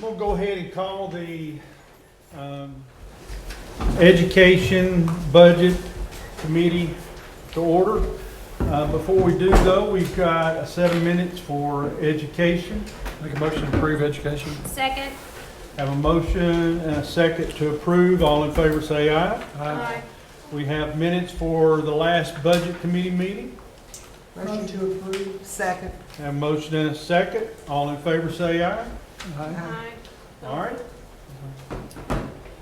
We'll go ahead and call the Education Budget Committee to order. Before we do though, we've got 7 minutes for education. Make a motion to approve education. Second. Have a motion and a second to approve. All in favor say aye. Aye. We have minutes for the last Budget Committee meeting. Motion to approve. Second. Have a motion and a second. All in favor say aye. Aye. All right.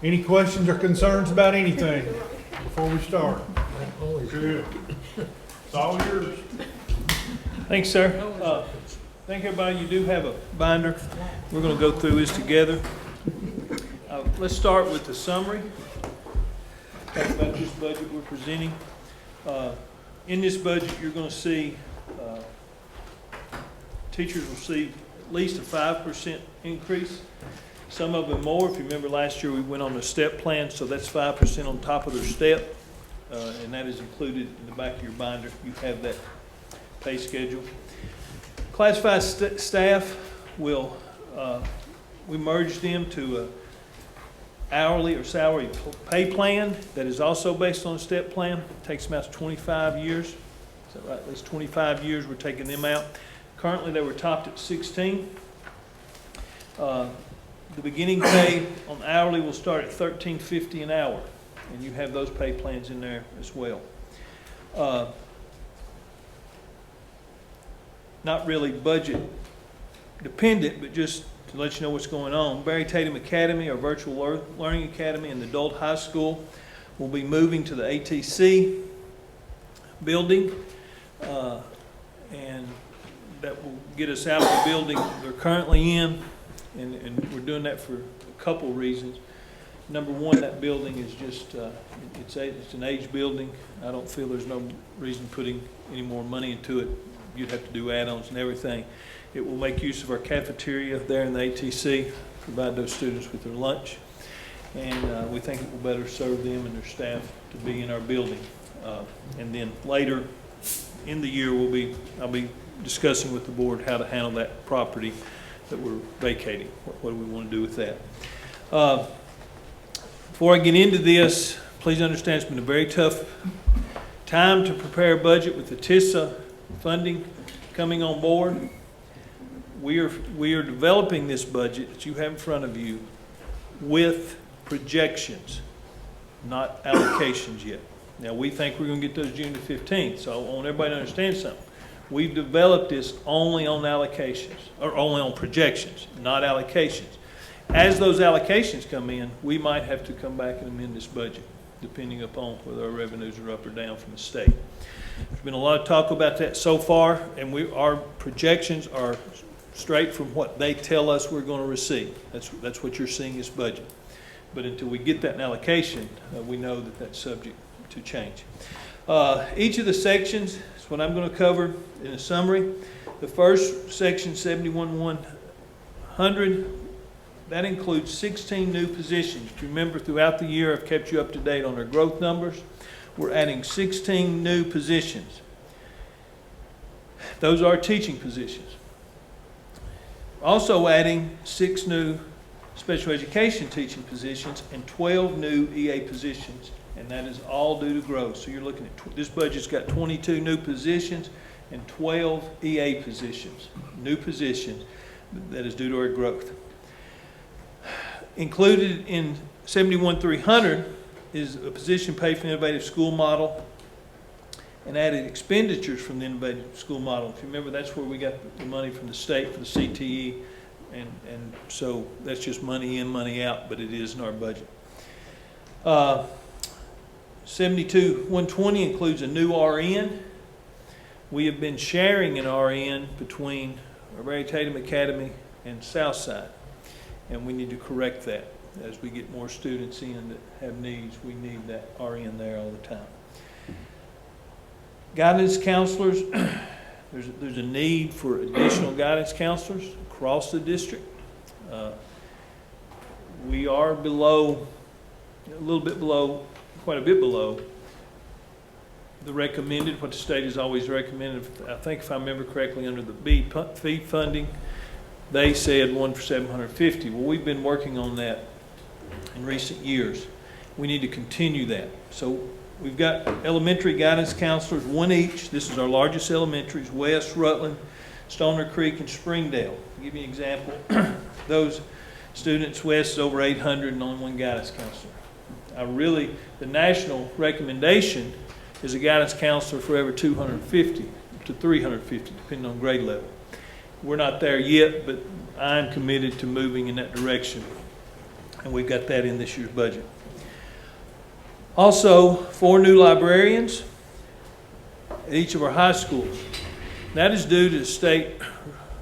Any questions or concerns about anything before we start? Good. It's all yours. Thanks, sir. Thank everybody. You do have a binder. We're going to go through this together. Let's start with the summary. Talk about this budget we're presenting. In this budget, you're going to see teachers will see at least a 5% increase. Some of them more. If you remember last year, we went on a step plan, so that's 5% on top of their step, and that is included in the back of your binder. You have that pay schedule. Classified staff will, we merge them to a hourly or salary pay plan that is also based on a step plan. It takes them out to 25 years. Is that right? At least 25 years we're taking them out. Currently they were topped at 16. The beginning pay on hourly will start at $13.50 an hour, and you have those pay plans in there as well. Not really budget dependent, but just to let you know what's going on. Barry Tatum Academy, our virtual learning academy, and the adult high school will be moving to the ATC building, and that will get us out of the building they're currently in, and we're doing that for a couple of reasons. Number one, that building is just, it's an aged building. I don't feel there's no reason putting any more money into it. You'd have to do add-ons and everything. It will make use of our cafeteria there in the ATC, provide those students with their lunch, and we think it will better serve them and their staff to be in our building. And then later in the year, I'll be discussing with the board how to handle that property that we're vacating. What do we want to do with that? Before I get into this, please understand it's been a very tough time to prepare a budget with the TISA funding coming on board. We are developing this budget that you have in front of you with projections, not allocations yet. Now we think we're going to get those June the 15th, so I want everybody to understand something. We've developed this only on allocations, or only on projections, not allocations. As those allocations come in, we might have to come back and amend this budget, depending upon whether our revenues are up or down from the state. There's been a lot of talk about that so far, and our projections are straight from what they tell us we're going to receive. That's what you're seeing this budget. But until we get that in allocation, we know that that's subject to change. Each of the sections is what I'm going to cover in a summary. The first section, 71,100, that includes 16 new positions. If you remember, throughout the year, I've kept you up to date on our growth numbers. We're adding 16 new positions. Those are teaching positions. Also adding 6 new special education teaching positions and 12 new EA positions, and that is all due to growth. So you're looking at, this budget's got 22 new positions and 12 EA positions, new positions, that is due to our growth. Included in 71,300 is a position paid for the innovative school model and added expenditures from the innovative school model. If you remember, that's where we got the money from the state for the CTE, and so that's just money in, money out, but it is in our budget. 72,120 includes a new RN. We have been sharing an RN between our Barry Tatum Academy and Southside, and we need to correct that. As we get more students in that have needs, we need that RN there all the time. Guidance counselors, there's a need for additional guidance counselors across the district. We are below, quite a bit below the recommended, what the state has always recommended. I think if I remember correctly, under the BEAD funding, They said one for $750. Well, we've been working on that in recent years. We need to continue that. So we've got elementary guidance counselors, one each. This is our largest elementaries: West, Rutland, Stoner Creek, and Springdale. I'll give you an example. Those students, West is over 800 and only one guidance counselor. The national recommendation is a guidance counselor for every 250 to 350, depending on grade level. We're not there yet, but I'm committed to moving in that direction, and we've got that in this year's budget. Also, 4 new librarians at each of our high schools. That is due to the state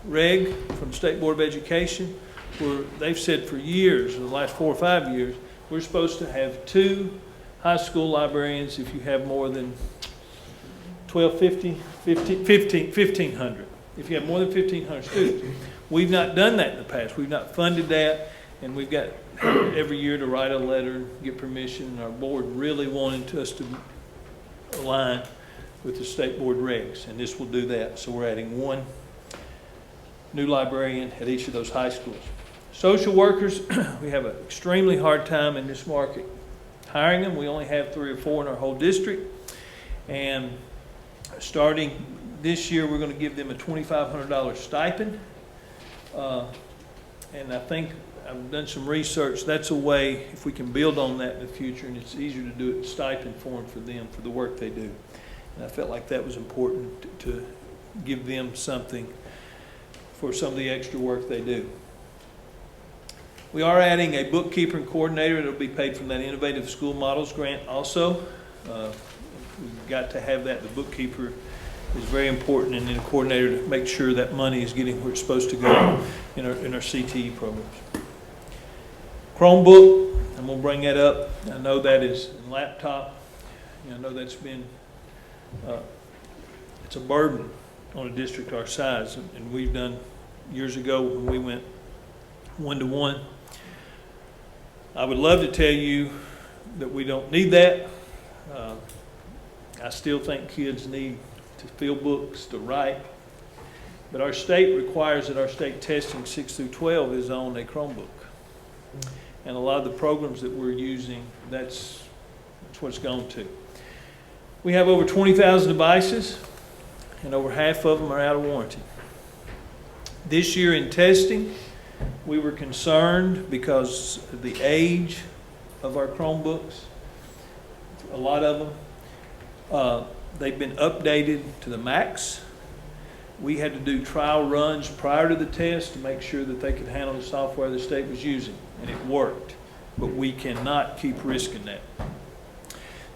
reg from the State Board of Education, where they've said for years, the last 4 or 5 years, we're supposed to have 2 high school librarians if you have more than 1,500. If you have more than 1,500 students. We've not done that in the past. We've not funded that, and we've got every year to write a letter and get permission, and our board really wanted us to align with the state board regs, and this will do that. So we're adding 1 new librarian at each of those high schools. Social workers, we have an extremely hard time in this market hiring them. We only have 3 or 4 in our whole district, and starting this year, we're going to give them a $2,500 stipend. And I think I've done some research. That's a way, if we can build on that in the future, and it's easier to do it in stipend form for them for the work they do. And I felt like that was important to give them something for some of the extra work they do. We are adding a bookkeeper and coordinator that will be paid from that Innovative School Models grant also. We've got to have that. The bookkeeper is very important, and then a coordinator to make sure that money is getting where it's supposed to go in our CTE programs. Chromebook, I'm going to bring that up. I know that is a laptop. I know that's been, it's a burden on a district our size, and we've done years ago when we went 1-to-1. I would love to tell you that we don't need that. I still think kids need to fill books, to write. But our state requires that our state testing 6 through 12 is on a Chromebook. And a lot of the programs that we're using, that's what it's gone to. We have over 20,000 devices, and over half of them are out of warranty. This year in testing, we were concerned because of the age of our Chromebooks. A lot of them, they've been updated to the max. We had to do trial runs prior to the test to make sure that they could handle the software the state was using, and it worked. But we cannot keep risking that.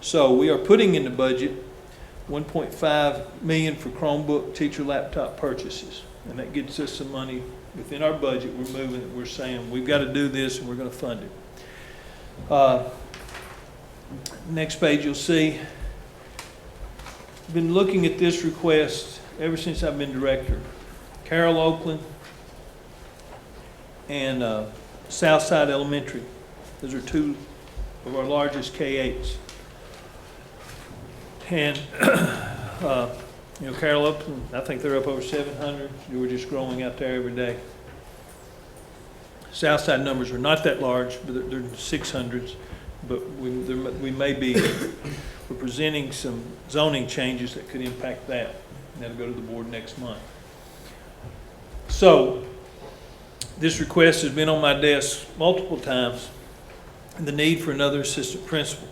So we are putting in the budget $1.5 million for Chromebook teacher laptop purchases, and that gets us some money within our budget. We're moving it. We're saying we've got to do this, and we're going to fund it. Next page, you'll see. I've been looking at this request ever since I've been director. Carroll Oakland and Southside Elementary. Those are 2 of our largest K-8s. And Carroll Oakland, I think they're up over 700. We're just growing out there every day. Southside numbers are not that large, but they're 600s. But we may be, we're presenting some zoning changes that could impact that. And that'll go to the board next month. So, this request has been on my desk multiple times, and the need for another assistant principal.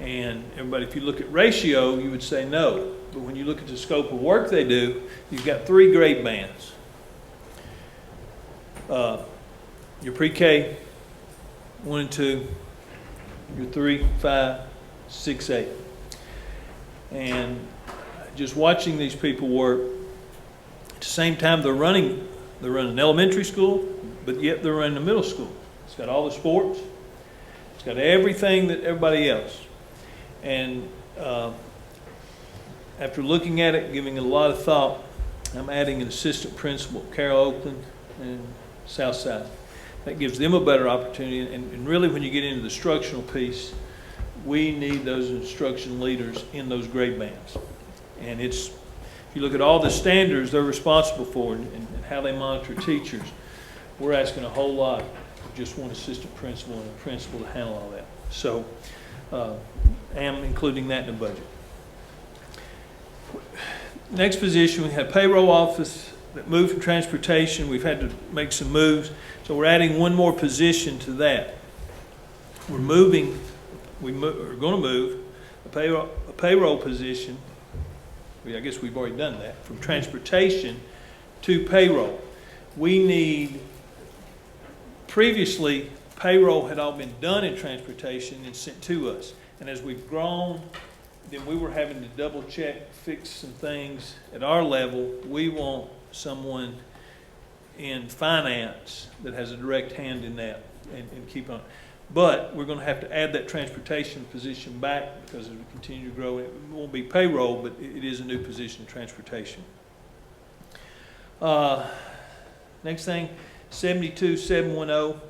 And everybody, if you look at ratio, you would say no. But when you look at the scope of work they do, you've got 3 grade bands. Your pre-K, 1 and 2, your 3, 5, 6, 8. And just watching these people work, at the same time they're running elementary school, but yet they're running the middle school. It's got all the sports. It's got everything that everybody else. And after looking at it, giving it a lot of thought, I'm adding an assistant principal, Carroll Oakland and Southside. That gives them a better opportunity. And really, when you get into the instructional piece, we need those instruction leaders in those grade bands. And if you look at all the standards they're responsible for and how they monitor teachers, we're asking a whole lot of just one assistant principal and a principal to handle all that. So, am including that in the budget. Next position, we have payroll office that moved from transportation. We've had to make some moves, so we're adding one more position to that. We're going to move a payroll position. I guess we've already done that, from transportation to payroll. Previously, payroll had all been done in transportation and sent to us. And as we've grown, then we were having to double check, fix some things at our level. We want someone in finance that has a direct hand in that and keep on. But we're going to have to add that transportation position back because as we continue to grow, it won't be payroll, but it is a new position in transportation. Next thing, 72710.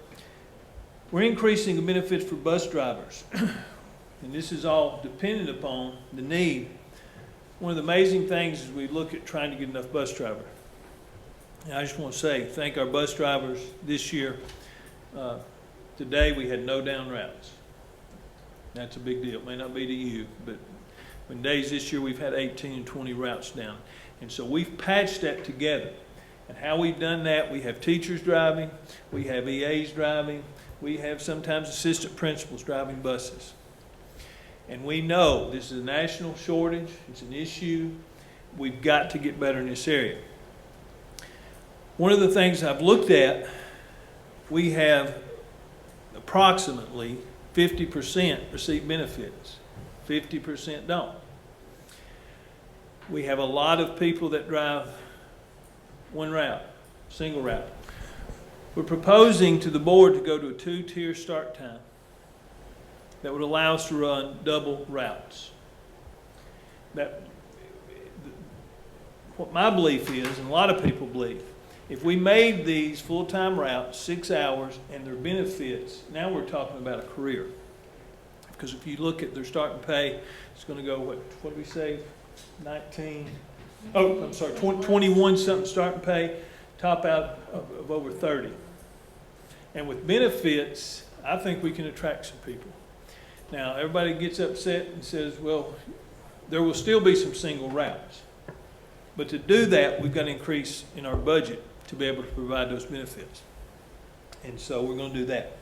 We're increasing the benefits for bus drivers. And this is all dependent upon the need. One of the amazing things is we look at trying to get enough bus drivers. And I just want to say, thank our bus drivers this year. Today we had no down routes. That's a big deal. It may not be to you, but in days this year we've had 18 and 20 routes down. And so we've patched that together. And how we've done that, we have teachers driving, we have EAs driving, we have sometimes assistant principals driving buses. And we know this is a national shortage, it's an issue, we've got to get better in this area. One of the things I've looked at, we have approximately 50% receive benefits, 50% don't. We have a lot of people that drive one route, single route. We're proposing to the board to go to a 2-tier start time that would allow us to run double routes. What my belief is, and a lot of people believe, if we made these full-time routes 6 hours and their benefits, now we're talking about a career. Because if you look at their starting pay, it's going to go, what did we say, 21 something starting pay, top out of over 30. And with benefits, I think we can attract some people. Now, everybody gets upset and says, well, there will still be some single routes. But to do that, we've got to increase in our budget to be able to provide those benefits. And so we're going to do that.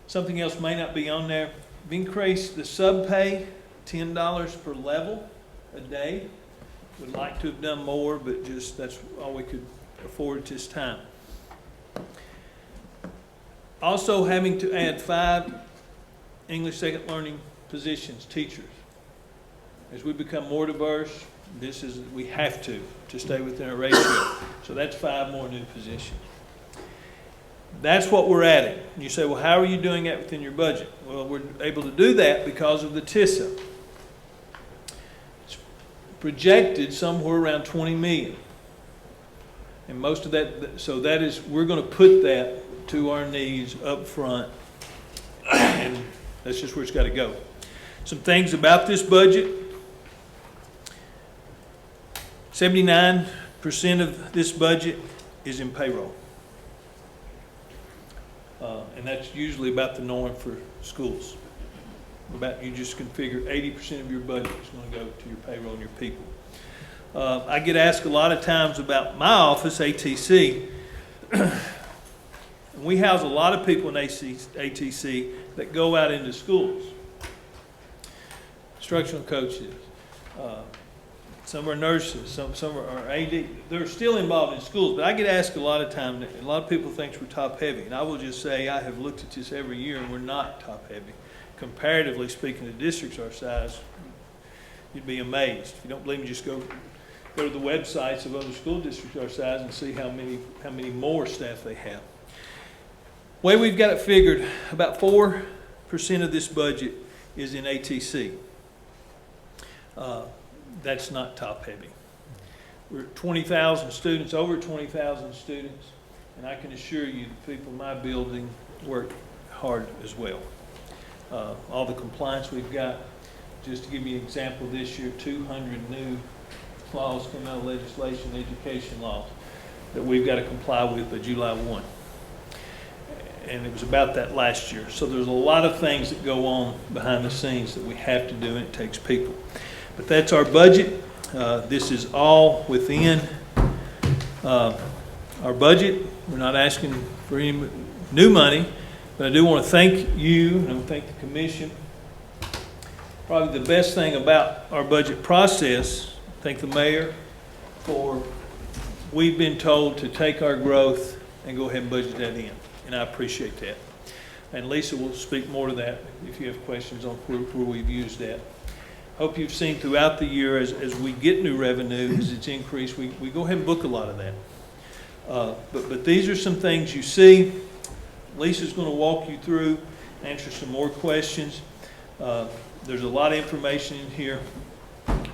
Something else may not be on there. We've increased the sub pay $10 per level a day. Would like to have done more, but just that's all we could afford at this time. Also having to add 5 English second learning positions, teachers. As we become more diverse, we have to stay within our ratio. So that's 5 more new positions. That's what we're adding. And you say, well, how are you doing that within your budget? Well, we're able to do that because of the TISA. It's projected somewhere around 20 million. And most of that, so that is, we're going to put that to our needs up front. And that's just where it's got to go. Some things about this budget. 79% of this budget is in payroll. And that's usually about the norm for schools. You just can figure 80% of your budget is going to go to your payroll and your people. I get asked a lot of times about my office, ATC. We house a lot of people in ATC that go out into schools. Instructional coaches, some are nurses, some are AD. They're still involved in schools, but I get asked a lot of times, a lot of people think we're top heavy. And I will just say I have looked at this every year and we're not top heavy. Comparatively speaking to districts our size, you'd be amazed. If you don't believe me, just go to the websites of other school districts our size and see how many more staff they have. The way we've got it figured, about 4% of this budget is in ATC. That's not top heavy. We're 20,000 students, over 20,000 students, and I can assure you the people in my building work hard as well. All the compliance we've got, just to give you an example, this year 200 new laws came out of legislation, education laws. that we've got to comply with by July 1. And it was about that last year. So there's a lot of things that go on behind the scenes that we have to do, and it takes people. But that's our budget. This is all within our budget. We're not asking for any new money, but I do want to thank you, and I want to thank the commission. Probably the best thing about our budget process, thank the mayor for, we've been told to take our growth and go ahead and budget that in. And I appreciate that. And Lisa will speak more to that if you have questions on where we've used that. Hope you've seen throughout the year as we get new revenue, as it's increased, we go ahead and book a lot of that. But these are some things you see. Lisa's going to walk you through, answer some more questions. There's a lot of information in here.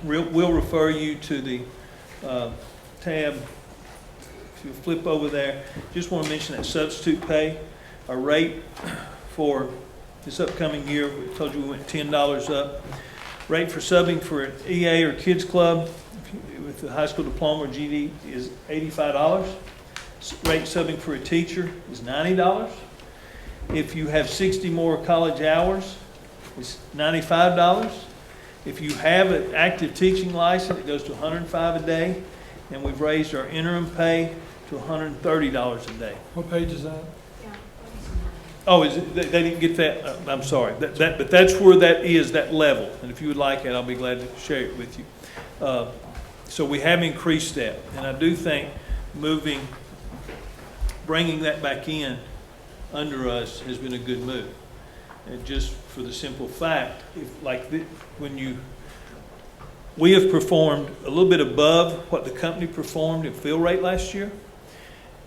We'll refer you to the tab. If you flip over there, just want to mention that substitute pay. Our rate for this upcoming year, we told you we went $10 up. Rate for subbing for an EA or Kids Club with the high school diploma or GED is $85. Rate subbing for a teacher is $90. If you have 60 more college hours, it's $95. If you have an active teaching license, it goes to $105 a day. And we've raised our interim pay to $130 a day. What page is that? Oh, is it, they didn't get that? I'm sorry. But that's where that is, that level. And if you would like it, I'll be glad to share it with you. So we have increased that. And I do think bringing that back in under us has been a good move. And just for the simple fact, we have performed a little bit above what the company performed in fill rate last year.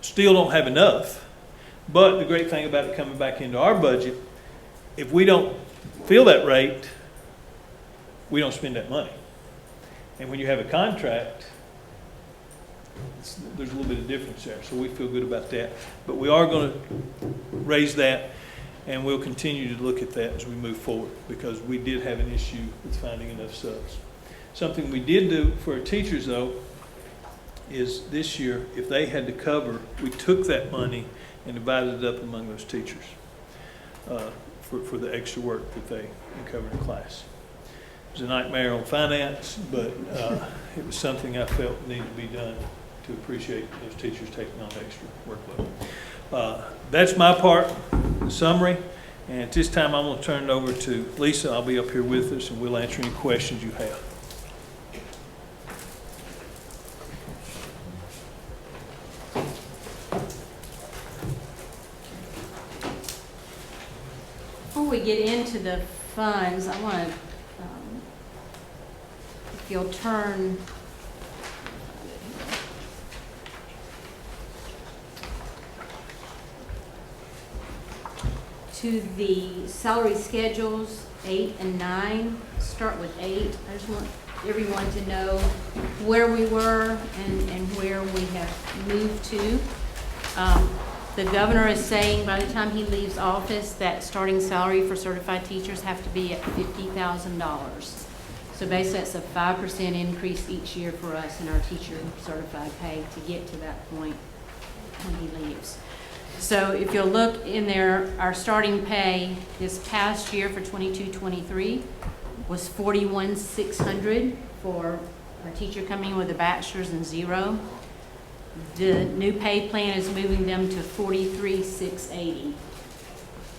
Still don't have enough, but the great thing about it coming back into our budget, if we don't fill that rate, we don't spend that money. And when you have a contract, there's a little bit of difference there, so we feel good about that. But we are going to raise that, and we'll continue to look at that as we move forward, because we did have an issue with finding enough subs. Something we did do for our teachers, though, is this year, if they had to cover, we took that money and divided it up among those teachers for the extra work that they covered in class. It was a nightmare on finance, but it was something I felt needed to be done to appreciate those teachers taking on extra workload. That's my part, the summary. And at this time, I'm going to turn it over to Lisa. I'll be up here with us, and we'll answer any questions you have. Before we get into the funds, I want to, if you'll turn to the salary schedules 8 and 9. Start with 8. I just want everyone to know where we were and where we have moved to. The governor is saying by the time he leaves office that starting salary for certified teachers have to be at $50,000. So basically that's a 5% increase each year for us in our teacher certified pay to get to that point when he leaves. So if you'll look in there, our starting pay this past year for 22-23 was $41,600 for a teacher coming in with a bachelor's and 0. The new pay plan is moving them to $43,680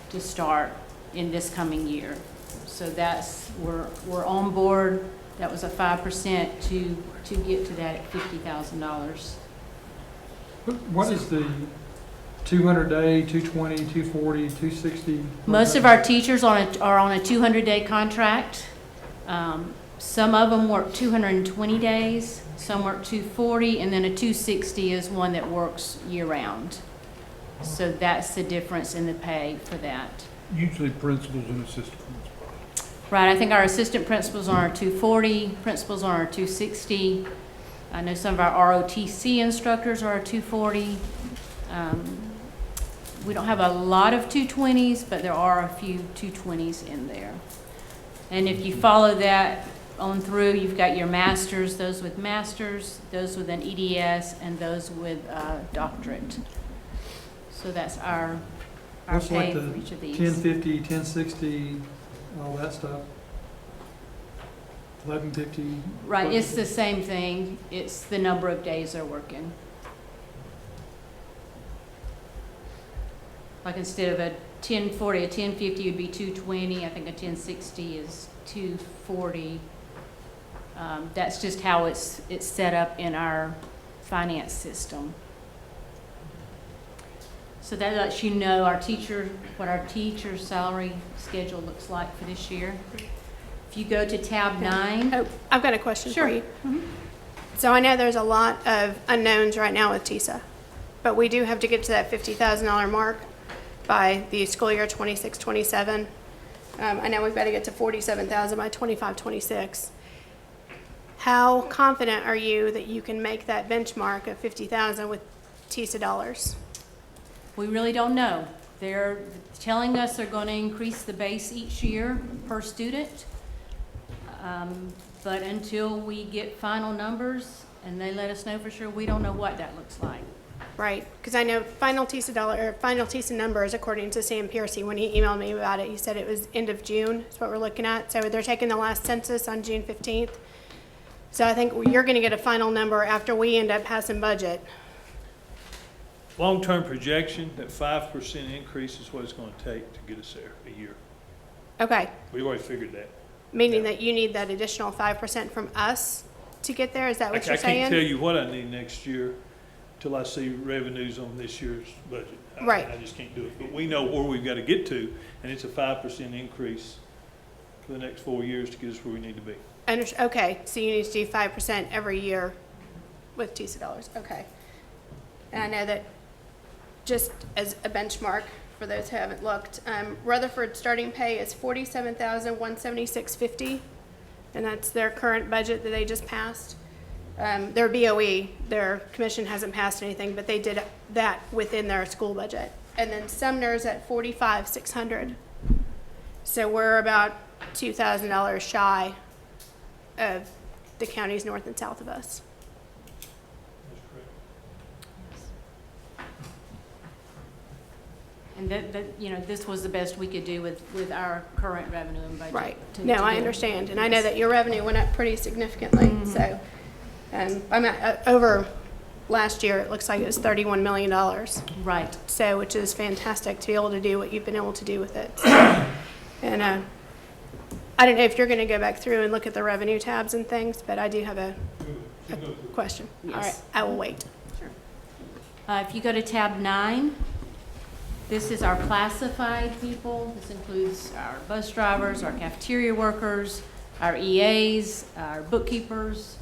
to start in this coming year. So that's, we're on board. That was a 5% to get to that at $50,000. What is the 200-day, 220, 240, 260? Most of our teachers are on a 200-day contract. Some of them work 220 days, some work 240, and then a 260 is one that works year-round. So that's the difference in the pay for that. Usually principals and assistant principals. Right, I think our assistant principals are 240, principals are 260. I know some of our ROTC instructors are 240. We don't have a lot of 220s, but there are a few 220s in there. And if you follow that on through, you've got your masters, those with masters, those with an EDS, and those with doctorate. So that's our What's like pay the for each of these. 1050, 1060, all that stuff? 1150? Right, it's the same thing. It's the number of days they're working. Like instead of a 1040, a 1050 would be 220. I think a 1060 is 240. That's just how it's set up in our finance system. So that lets you know what our teacher salary schedule looks like for this year. If you go to tab 9. Oh, I've got a question Sure. for you. Mhm. So I know there's a lot of unknowns right now with TISA, but we do have to get to that $50,000 mark by the school year 26-27. I know we've got to get to 47,000 by 25-26. How confident are you that you can make that benchmark of 50,000 with TISA dollars? We really don't know. They're telling us they're going to increase the base each year per student. But until we get final numbers and they let us know for sure, we don't know what that looks like. Right, because I know final TISA numbers, according to Sam Piercy, when he emailed me about it, he said it was end of June, is what we're looking at. So they're taking the last census on June 15th. So I think you're going to get a final number after we end up passing budget. Long-term projection, that 5% increase is what it's going to take to get us there a year. Okay, We've already figured that. meaning that you need that additional 5% from us to get there, is that what you're I can't tell saying? you what I need next year till I see revenues on this year's budget. Right. I just can't do it. But we know where we've got to get to, and it's a 5% increase for the next 4 years to get us where we need to be. Okay, so you need to do 5% every year with TISA dollars, okay. And I know that, just as a benchmark, for those who haven't looked, Rutherford starting pay is $47,176.50, and that's their current budget that they just passed. Their BOE, their commission hasn't passed anything, but they did that within their school budget. And then Sumner's at $45,600. So we're about $2,000 shy of the counties north and south of us. That's correct. And this was the best we could do with our current revenue and budget. Right. to No, I do. understand. And I know that your revenue went up pretty significantly, so. I'm at, over last year, it looks like it was $31 million. Right. So, which is fantastic to be able to do what you've been able to do with it. And I don't know if you're going to go back through and look at the revenue tabs and things, but I do have a question. All right, Yes. I will wait. If you go to tab 9, this is our classified people. This includes our bus drivers, our cafeteria workers, our EAs, our bookkeepers,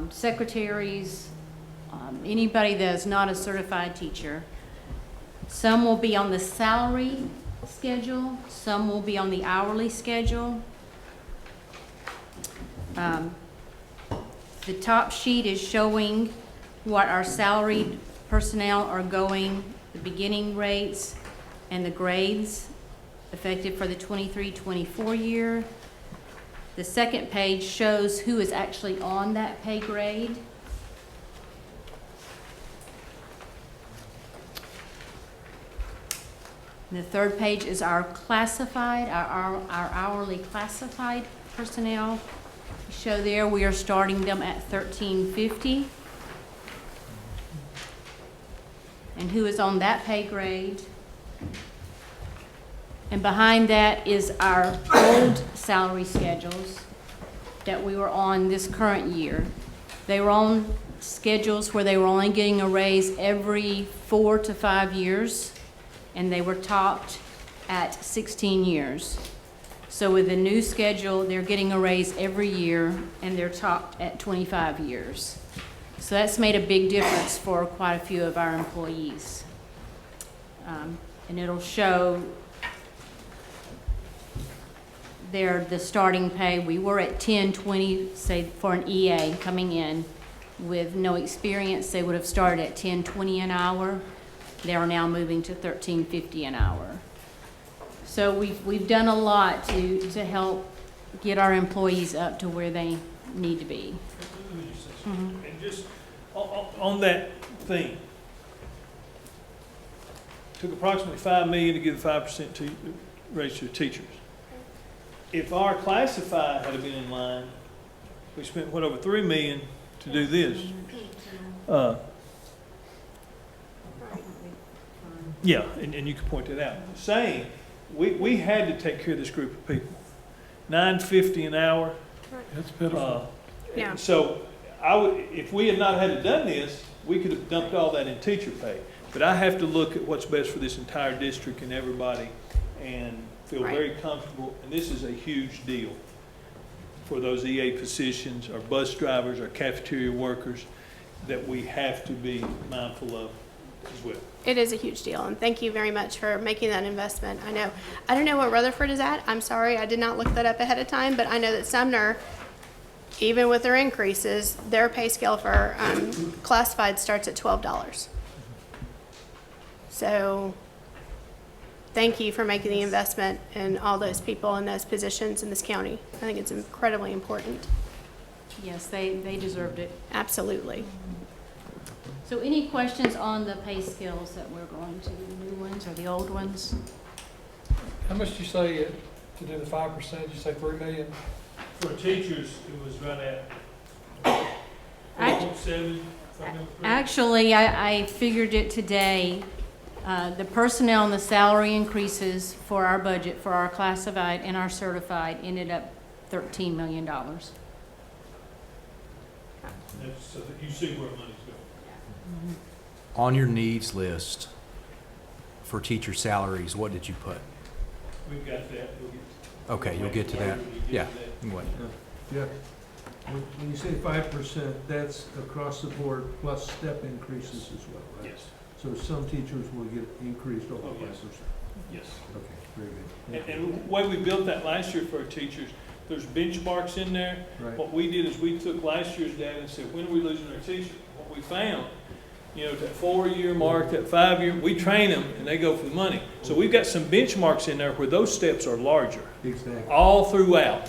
secretaries, anybody that is not a certified teacher. Some will be on the salary schedule, some will be on the hourly schedule. The top sheet is showing what our salaried personnel are going, the beginning rates and the grades effective for the 23-24 year. The second page shows who is actually on that pay grade. And the third page is our classified, our hourly classified personnel. Show there, we are starting them at $13.50. And who is on that pay grade? And behind that is our old salary schedules that we were on this current year. They were on schedules where they were only getting a raise every 4 to 5 years, and they were topped at 16 years. So with the new schedule, they're getting a raise every year, and they're topped at 25 years. So that's made a big difference for quite a few of our employees. And it'll show the starting pay. We were at $10.20, say, for an EA coming in with no experience. They would have started at $10.20 an hour. They are now moving to $13.50 an hour. So we've done a lot to help get our employees up to where they need to be. Let me just say something. And just on that thing, took approximately $5 million to give the 5% raise to the teachers. If our classified had been in line, we spent what, over $3 million to do this. Yeah, and you can point that out. Saying we had to take care of this group of people. $9.50 an hour. That's pitiful. Yeah. So if we had not had done this, we could have dumped all that in teacher pay. But I have to look at what's best for this entire district and everybody and feel Right. very comfortable. And this is a huge deal for those EA positions, our bus drivers, our cafeteria workers, that we have to be mindful of as well. It is a huge deal, and thank you very much for making that investment. I don't know what Rutherford is at. I'm sorry, I did not look that up ahead of time, but I know that Sumner, even with their increases, their pay scale for classified starts at $12. So, thank you for making the investment in all those people in those positions in this county. I think it's incredibly important. Yes, they deserved it. Absolutely. So any questions on the pay scales that we're going to, the new ones or the old ones? How much did you say to do the 5%? Did you say 3 million? For teachers, it was right at Act- 4.7. Actually, I figured it today. The personnel and the salary increases for our budget, for our classified and our certified, ended up $13 million. So that you see where money's going. On your needs list for teacher salaries, what did you put? We've got that. We'll get Okay, you'll get to that. Yeah. What? Yeah. When you say 5%, that's across the board plus step increases as well, right? Yes, So some teachers will get increased over Oh, 5%. yes. yes. Okay, very good. And the way we built that last year for our teachers, there's benchmarks in there. Right. What we did is we took last year's data and said, when are we losing our teachers? What we found, that 4-year mark, that 5-year, we train them and they go for the money. So we've got some benchmarks in there where those steps are larger, Exactly. all throughout.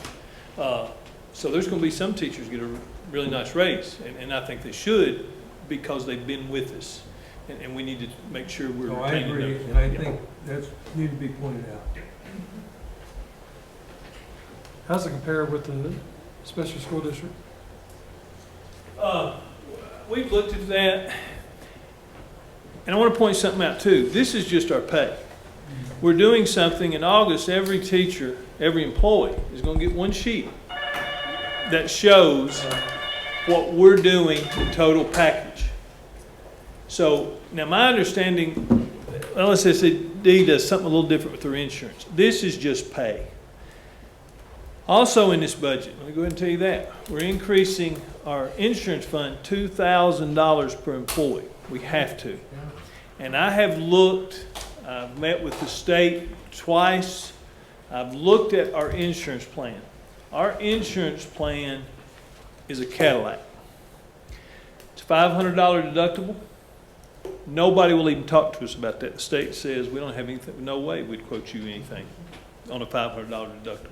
So there's going to be some teachers get a really nice raise, and I think they should because they've been with us. And we need to make sure we're No, I retaining agree, them. and I Yeah. think that's need to be pointed out. How's it compare with the special school district? We've looked at that, and I want to point something out too. This is just our pay. We're doing something in August. Every teacher, every employee is going to get one sheet that shows what we're doing in total package. So now my understanding, LSSD does something a little different with their insurance. This is just pay. Also in this budget, let me go ahead and tell you that, we're increasing our insurance fund $2,000 per employee. We have to. And I have looked, I've met with the state twice. I've looked at our insurance plan. Our insurance plan is a Cadillac. It's $500 deductible. Nobody will even talk to us about that. The state says we don't have anything, no way we'd quote you anything on a $500 deductible.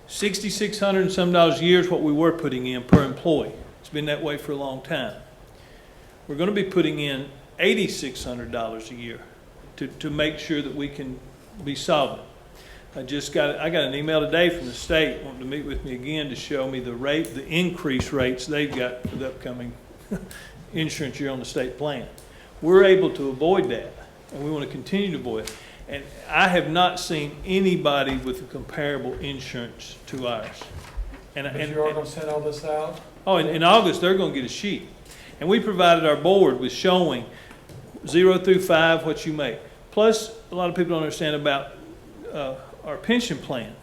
$6,600 and some dollars a year is what we were putting in per employee. It's been that way for a long time. We're going to be putting in $8,600 a year to make sure that we can be solvent. I got an email today from the state wanting to meet with me again to show me the increase rates they've got for the upcoming insurance year on the state plan. We're able to avoid that, and we want to continue to avoid it. And I have not seen anybody with a comparable insurance to ours. But you are going to send all this out? Oh, in August, they're going to get a sheet. And we provided our board with showing 0 through 5 what you make. Plus, a lot of people don't understand about our pension plan.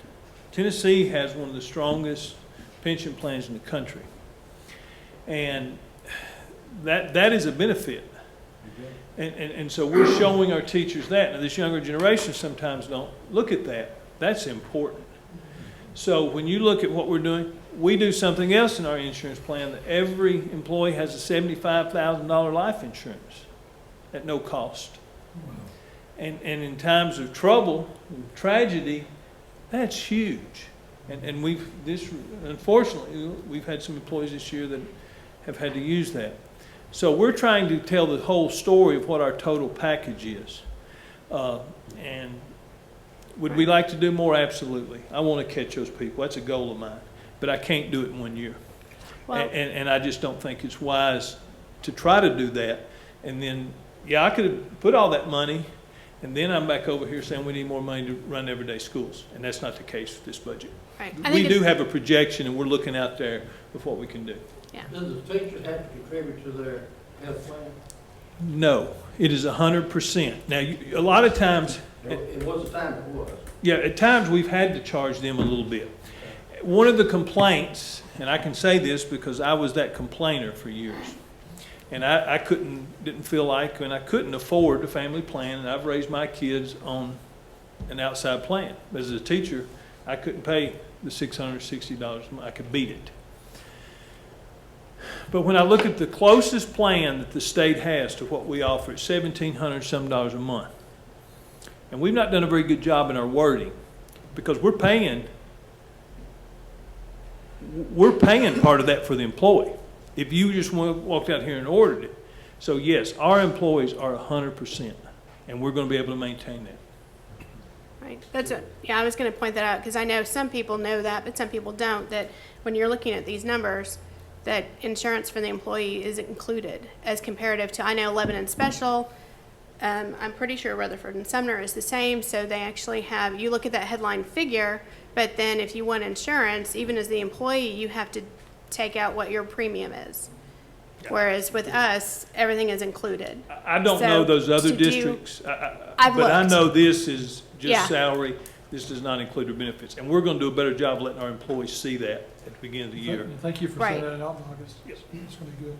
Tennessee has one of the strongest pension plans in the country. And that is a benefit. And so we're showing our teachers that. Now, this younger generation sometimes don't look at that. That's important. So when you look at what we're doing, we do something else in our insurance plan that every employee has a $75,000 life insurance at no cost. And in times of trouble and tragedy, That's huge. And unfortunately, we've had some employees this year that have had to use that. So we're trying to tell the whole story of what our total package is. And would we like to do more? Absolutely. I want to catch those people. That's a goal of mine. But I can't do it in 1 year. Well, And I just don't think it's wise to try to do that. And then, yeah, I could have put all that money, and then I'm back over here saying we need more money to run everyday schools. And that's not the case with this budget. right. We do have a projection, and we're looking out there with what we can do. Does the teacher have to contribute to their health plan? No, it is 100%. Now, a lot of times, It was a time it was. yeah, at times we've had to charge them a little bit. One of the complaints, and I can say this because I was that complainer for years, and I didn't feel like, and I couldn't afford a family plan, and I've raised my kids on an outside plan. But as a teacher, I couldn't pay the $660. I could beat it. But when I look at the closest plan that the state has to what we offer, it's $1,700 some a month. And we've not done a very good job in our wording because we're paying part of that for the employee. If you just walked out here and ordered it. So yes, our employees are 100%, and we're going to be able to maintain that. Right, that's what, yeah, I was gonna point that out, because I know some people know that, but some people don't, that when you're looking at these numbers, that insurance for the employee is included as comparative to, I know Lebanon Special, I'm pretty sure Rutherford and Sumner is the same, so they actually have, you look at that headline figure, but then if you want insurance, even as the employee, you have to take out what your premium is. Whereas with us, everything is included. I don't So, know those other to do- districts, I've but I looked. know this is Yeah. just salary. This does not include their benefits. And we're going to do a better job letting our employees see that at the beginning of the year. Thank you for Right. sending that out in August. Yes. It's gonna be good.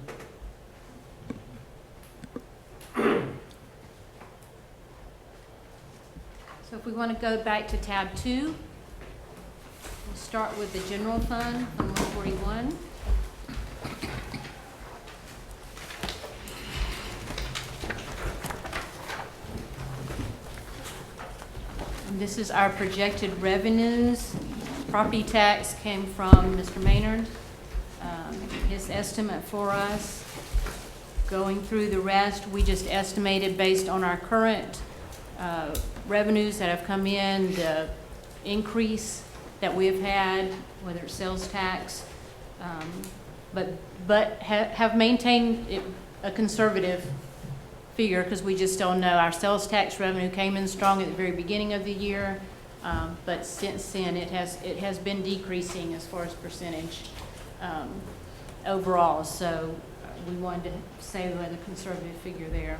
So if we want to go back to tab 2, we'll start with the general fund, Fund 141. And this is our projected revenues. Property tax came from Mr. Maynard, his estimate for us. Going through the rest, we just estimated based on our current revenues that have come in, the increase that we have had, whether it's sales tax, but have maintained a conservative figure because we just don't know. Our sales tax revenue came in strong at the very beginning of the year, but since then it has been decreasing as far as percentage overall. So we wanted to say we had a conservative figure there.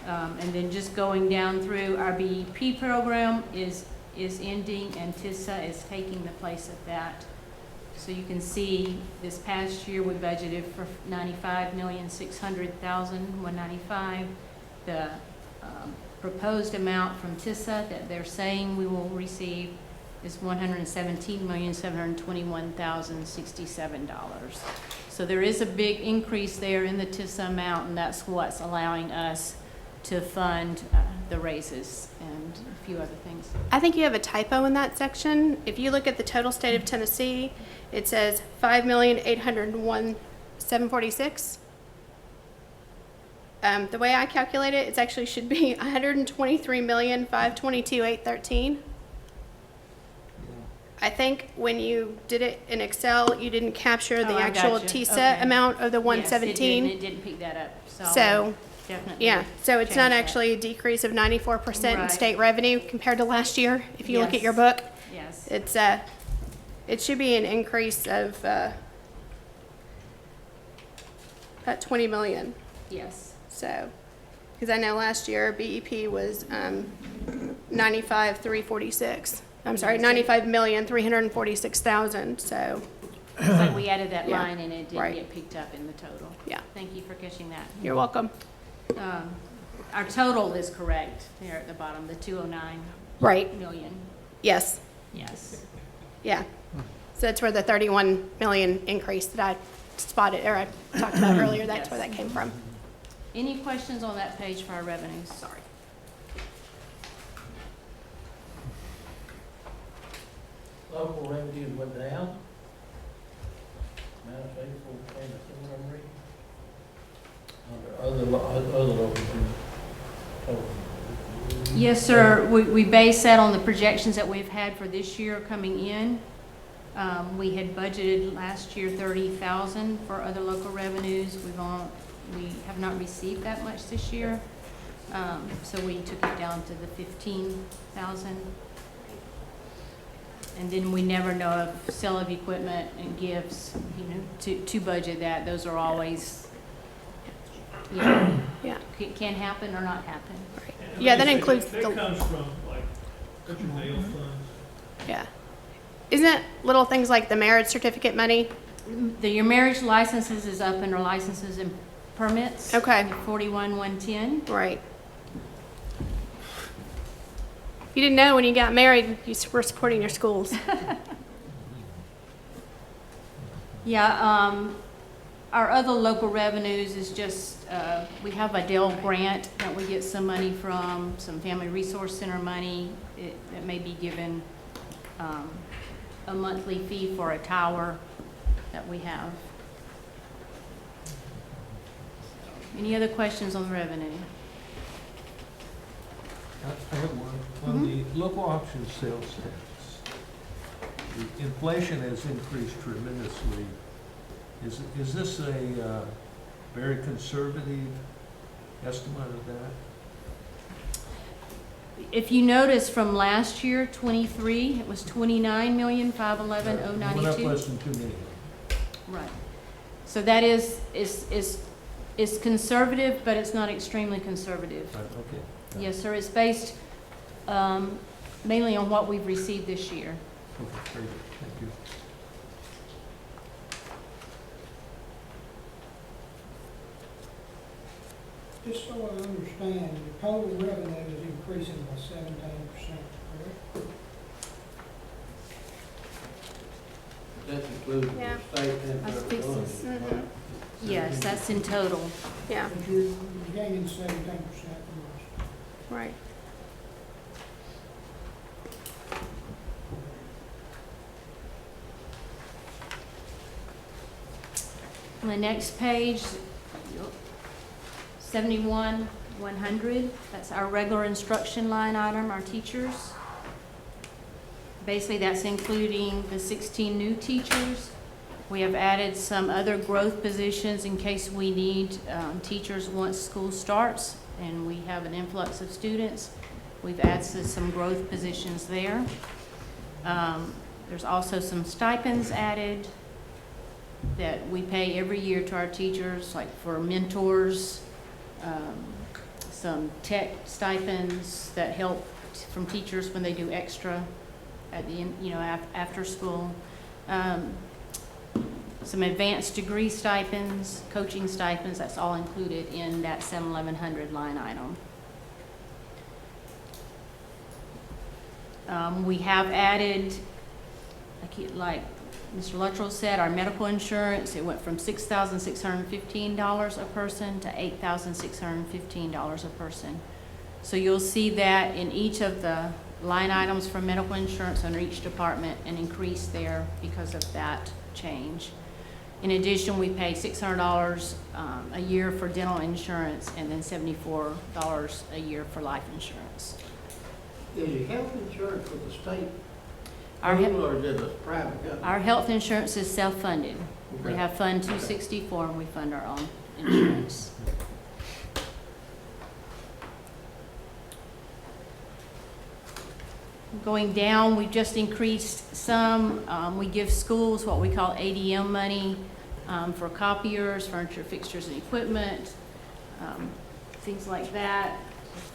And then just going down through, our BEP program is ending and TISA is taking the place of that. So you can see this past year we budgeted for $95,600,195. The proposed amount from TISA that they're saying we will receive is $117,721,067. So there is a big increase there in the TISA amount, and that's what's allowing us to fund the raises and a few other things. I think you have a typo in that section. If you look at the total state of Tennessee, it says $5,801,746. The way I calculate it, it actually should be $123,522,813. I think when you did it in Excel, you didn't capture the Oh, I actual gotcha. TISA Okay. amount of the Yes, 117. it didn't pick that up, So, definitely. yeah, so it's not change that. actually a decrease of 94% in Right. state revenue compared to last year. If you look at your Yes. book, Yes. it's it should be an increase of about 20 million. Yes. So, because I know last year BEP was 95,346. I'm sorry, 95,346,000. So, It's like we added that Yeah. line and it didn't Right. get picked up in the total. Yeah. Thank you for catching that. you're welcome. Our total is correct there at the bottom, the 209 Right. million. Yes. Yes. Yeah. So that's where the 31 million increase that I spotted or I talked about earlier. That's where that came from. Any questions on that page for our revenues? Sorry. local revenues went down. Minus 84%, that's what I'm reading. Other local, oh, Yes, sir. We base that on the projections that we've had for this year coming in. We had budgeted last year 30,000 for other local revenues. We have not received that much this year. So we took it down to the 15,000. And then we never know of sale of equipment and gifts, you know, to budget that. Those are always, you know, Yeah. can happen or not happen. Yeah, that includes That the, comes from like jail funds. yeah. Isn't it little things like the marriage certificate money? Your marriage licenses is up under licenses and permits. Okay. 41,110. Right. You didn't know when you got married, you were supporting your schools. Yeah, our other local revenues is just, we have a Dell grant that we get some money from, some Family Resource Center money. That may be given a monthly fee for a tower that we have. Any other questions on the revenue? I have one. On the local option sales tax, the inflation has increased tremendously. Is this a very conservative estimate of that? If you notice from last year, 23, it was 29,511,092. Went up less than 2 million. Right. So that is conservative, but it's not extremely conservative. Okay. Yes, sir. It's based mainly on what we've received this year. Okay, very good. Thank you. Just so I understand, the total revenue is increasing by 17%, correct? that includes Yeah. the state and That's federal fixing- funds. Mhm. Yes, that's in total. Yeah, But you're gaining 17% from us. right. On the next page, 71,100, that's our regular instruction line item, our teachers. Basically, that's including the 16 new teachers. We have added some other growth positions in case we need teachers once school starts and we have an influx of students. We've added some growth positions there. There's also some stipends added that we pay every year to our teachers, like for mentors, some tech stipends that help from teachers when they do extra at the end, you know, after school. Some advanced degree stipends, coaching stipends, that's all included in that 7,100 line item. We have added, like Mr. Luttrell said, our medical insurance, it went from $6,615 a person to $8,615 a person. So you'll see that in each of the line items for medical insurance under each department, an increase there because of that change. In addition, we pay $600 a year for dental insurance and then $74 a year for life insurance. Is your health insurance with the state, Our, he- or is it a private company? our health insurance is self-funded. We Okay. have Fund 264 and we fund our own insurance. Going down, we've just increased some. We give schools what we call ADM money for copiers, furniture, fixtures, and equipment, things like that.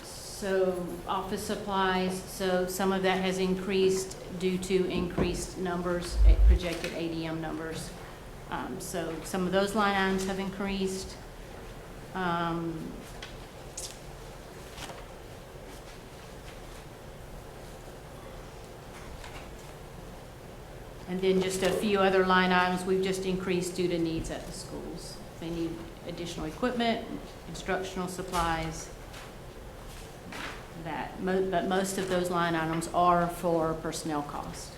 So office supplies, so some of that has increased due to increased numbers, projected ADM numbers. So some of those line items have increased. And then just a few other line items we've just increased due to needs at the schools. They need additional equipment, instructional supplies, but most of those line items are for personnel cost.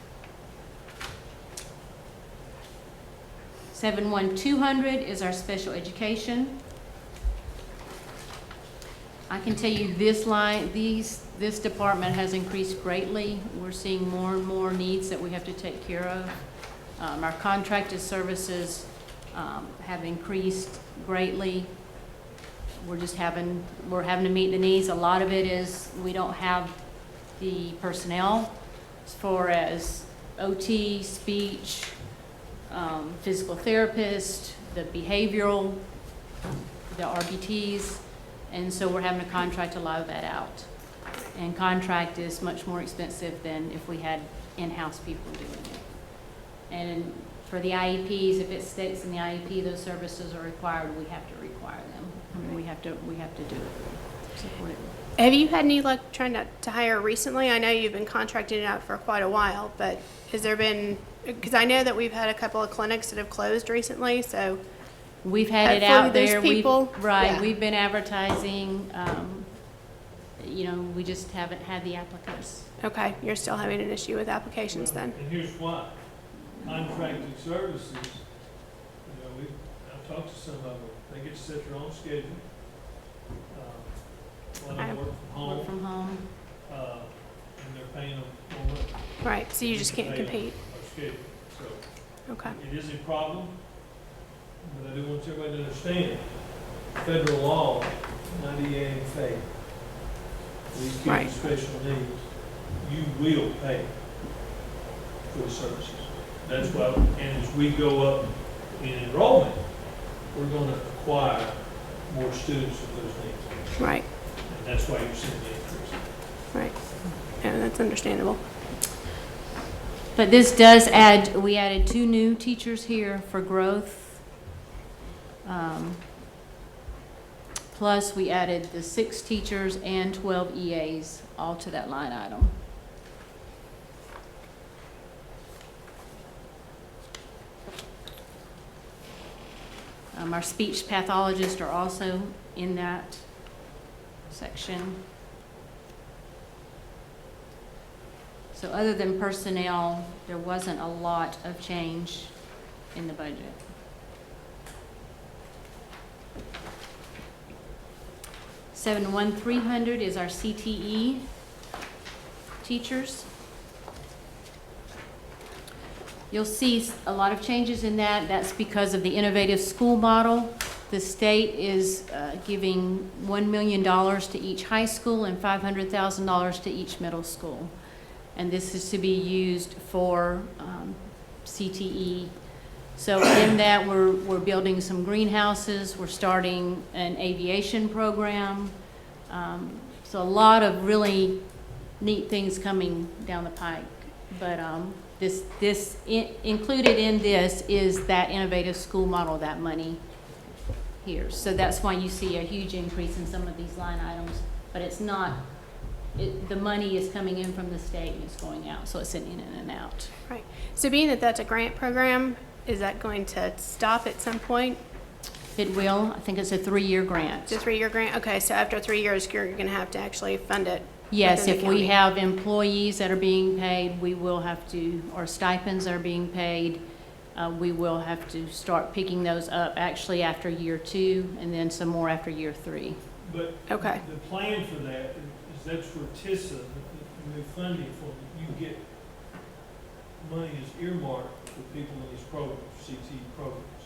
71200 is our special education. I can tell you this this department has increased greatly. We're seeing more and more needs that we have to take care of. Our contracted services have increased greatly. We're having to meet the needs. A lot of it is we don't have the personnel as far as OT, speech, physical therapist, the behavioral, the RBTs, and so we're having to contract a lot of that out. And contract is much more expensive than if we had in-house people doing it. And for the IEPs, if it states in the IEP those services are required, we have to require them. I mean, we have to do it. Support it. Have you had any luck trying to hire recently? I know you've been contracting it out for quite a while, but has there been, because I know that we've had a couple of clinics that have closed recently, so. We've had it for out those there. people, Right, yeah. we've been advertising, you know, we just haven't had the applicants. Okay, you're still having an issue with applications then? And here's why. Contracted services, you know, I've talked to some of them, they get to set their own schedule. A lot of them work from Work home, from home. and they're paying them more money. Right, so you just can't Pay them compete. our schedule. So Okay, it is a problem, but I do want everybody to understand, federal law, 98 and FAPE, these kids Right. with special needs, you will pay for the services. That's why, and as we go up in enrollment, we're gonna acquire more students with those needs. right, And that's why you're seeing the increase. right. Yeah, that's understandable. But this does add, we added 2 new teachers here for growth. Plus, we added the 6 teachers and 12 EAs all to that line item. Our speech pathologists are also in that section. So other than personnel, there wasn't a lot of change in the budget. $71300 is our CTE teachers. You'll see a lot of changes in that. That's because of the innovative school model. The state is giving $1 million to each high school and $500,000 to each middle school. And this is to be used for CTE. So in that, we're building some greenhouses. We're starting an aviation program. So a lot of really neat things coming down the pike. But included in this is that innovative school model, that money here. So that's why you see a huge increase in some of these line items. But it's not, the money is coming in from the state and it's going out. So it's an in and out. Right. So being that that's a grant program, is that going to stop at some point? It will. I think it's a 3-year grant. It's a 3-year grant? Okay, so after 3 years, you're going to have to actually fund it. Yes, within if the we county. have employees that are being paid, we will have to, or stipends are being paid, we will have to start picking those up actually after year 2 and then some more after year 3. But Okay. the plan for that is that's for TISA, the new funding for it. You get money is earmarked for people in these programs, CTE programs.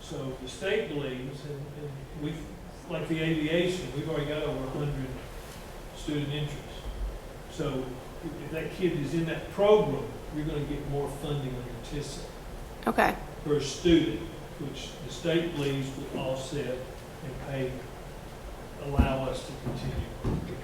So the state believes, and we've, like the aviation, we've already got over 100 student interest. So if that kid is in that program, you're gonna get more funding under TISA Okay, per student, which the state believes will offset and pay, allow us to continue with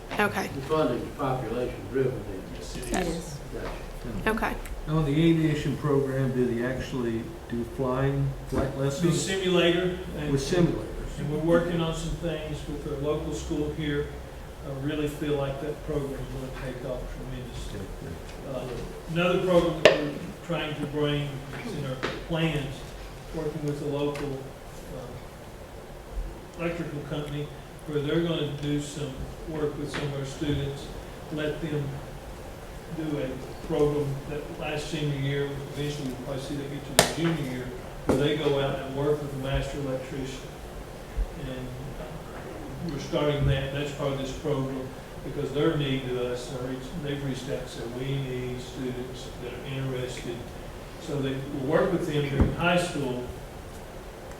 that. okay, The funding is population driven, then. Yes, it That is. is. Gotcha. okay. Now, the aviation program, do they actually do flight It's a lessons simulator, and with simulators? and we're working on some things with our local school here. I really feel like that program is going to take off tremendously. Another program that we're trying to bring is in our plans, working with a local electrical company, where they're going to do some work with some of our students, let them do a program that last senior year, eventually we'll probably see that get to the junior year, where they go out and work with the master electrician. And we're starting that, that's part of this program, because their need to us, they've reached out and said, we need students that are interested. So they will work with them during high school,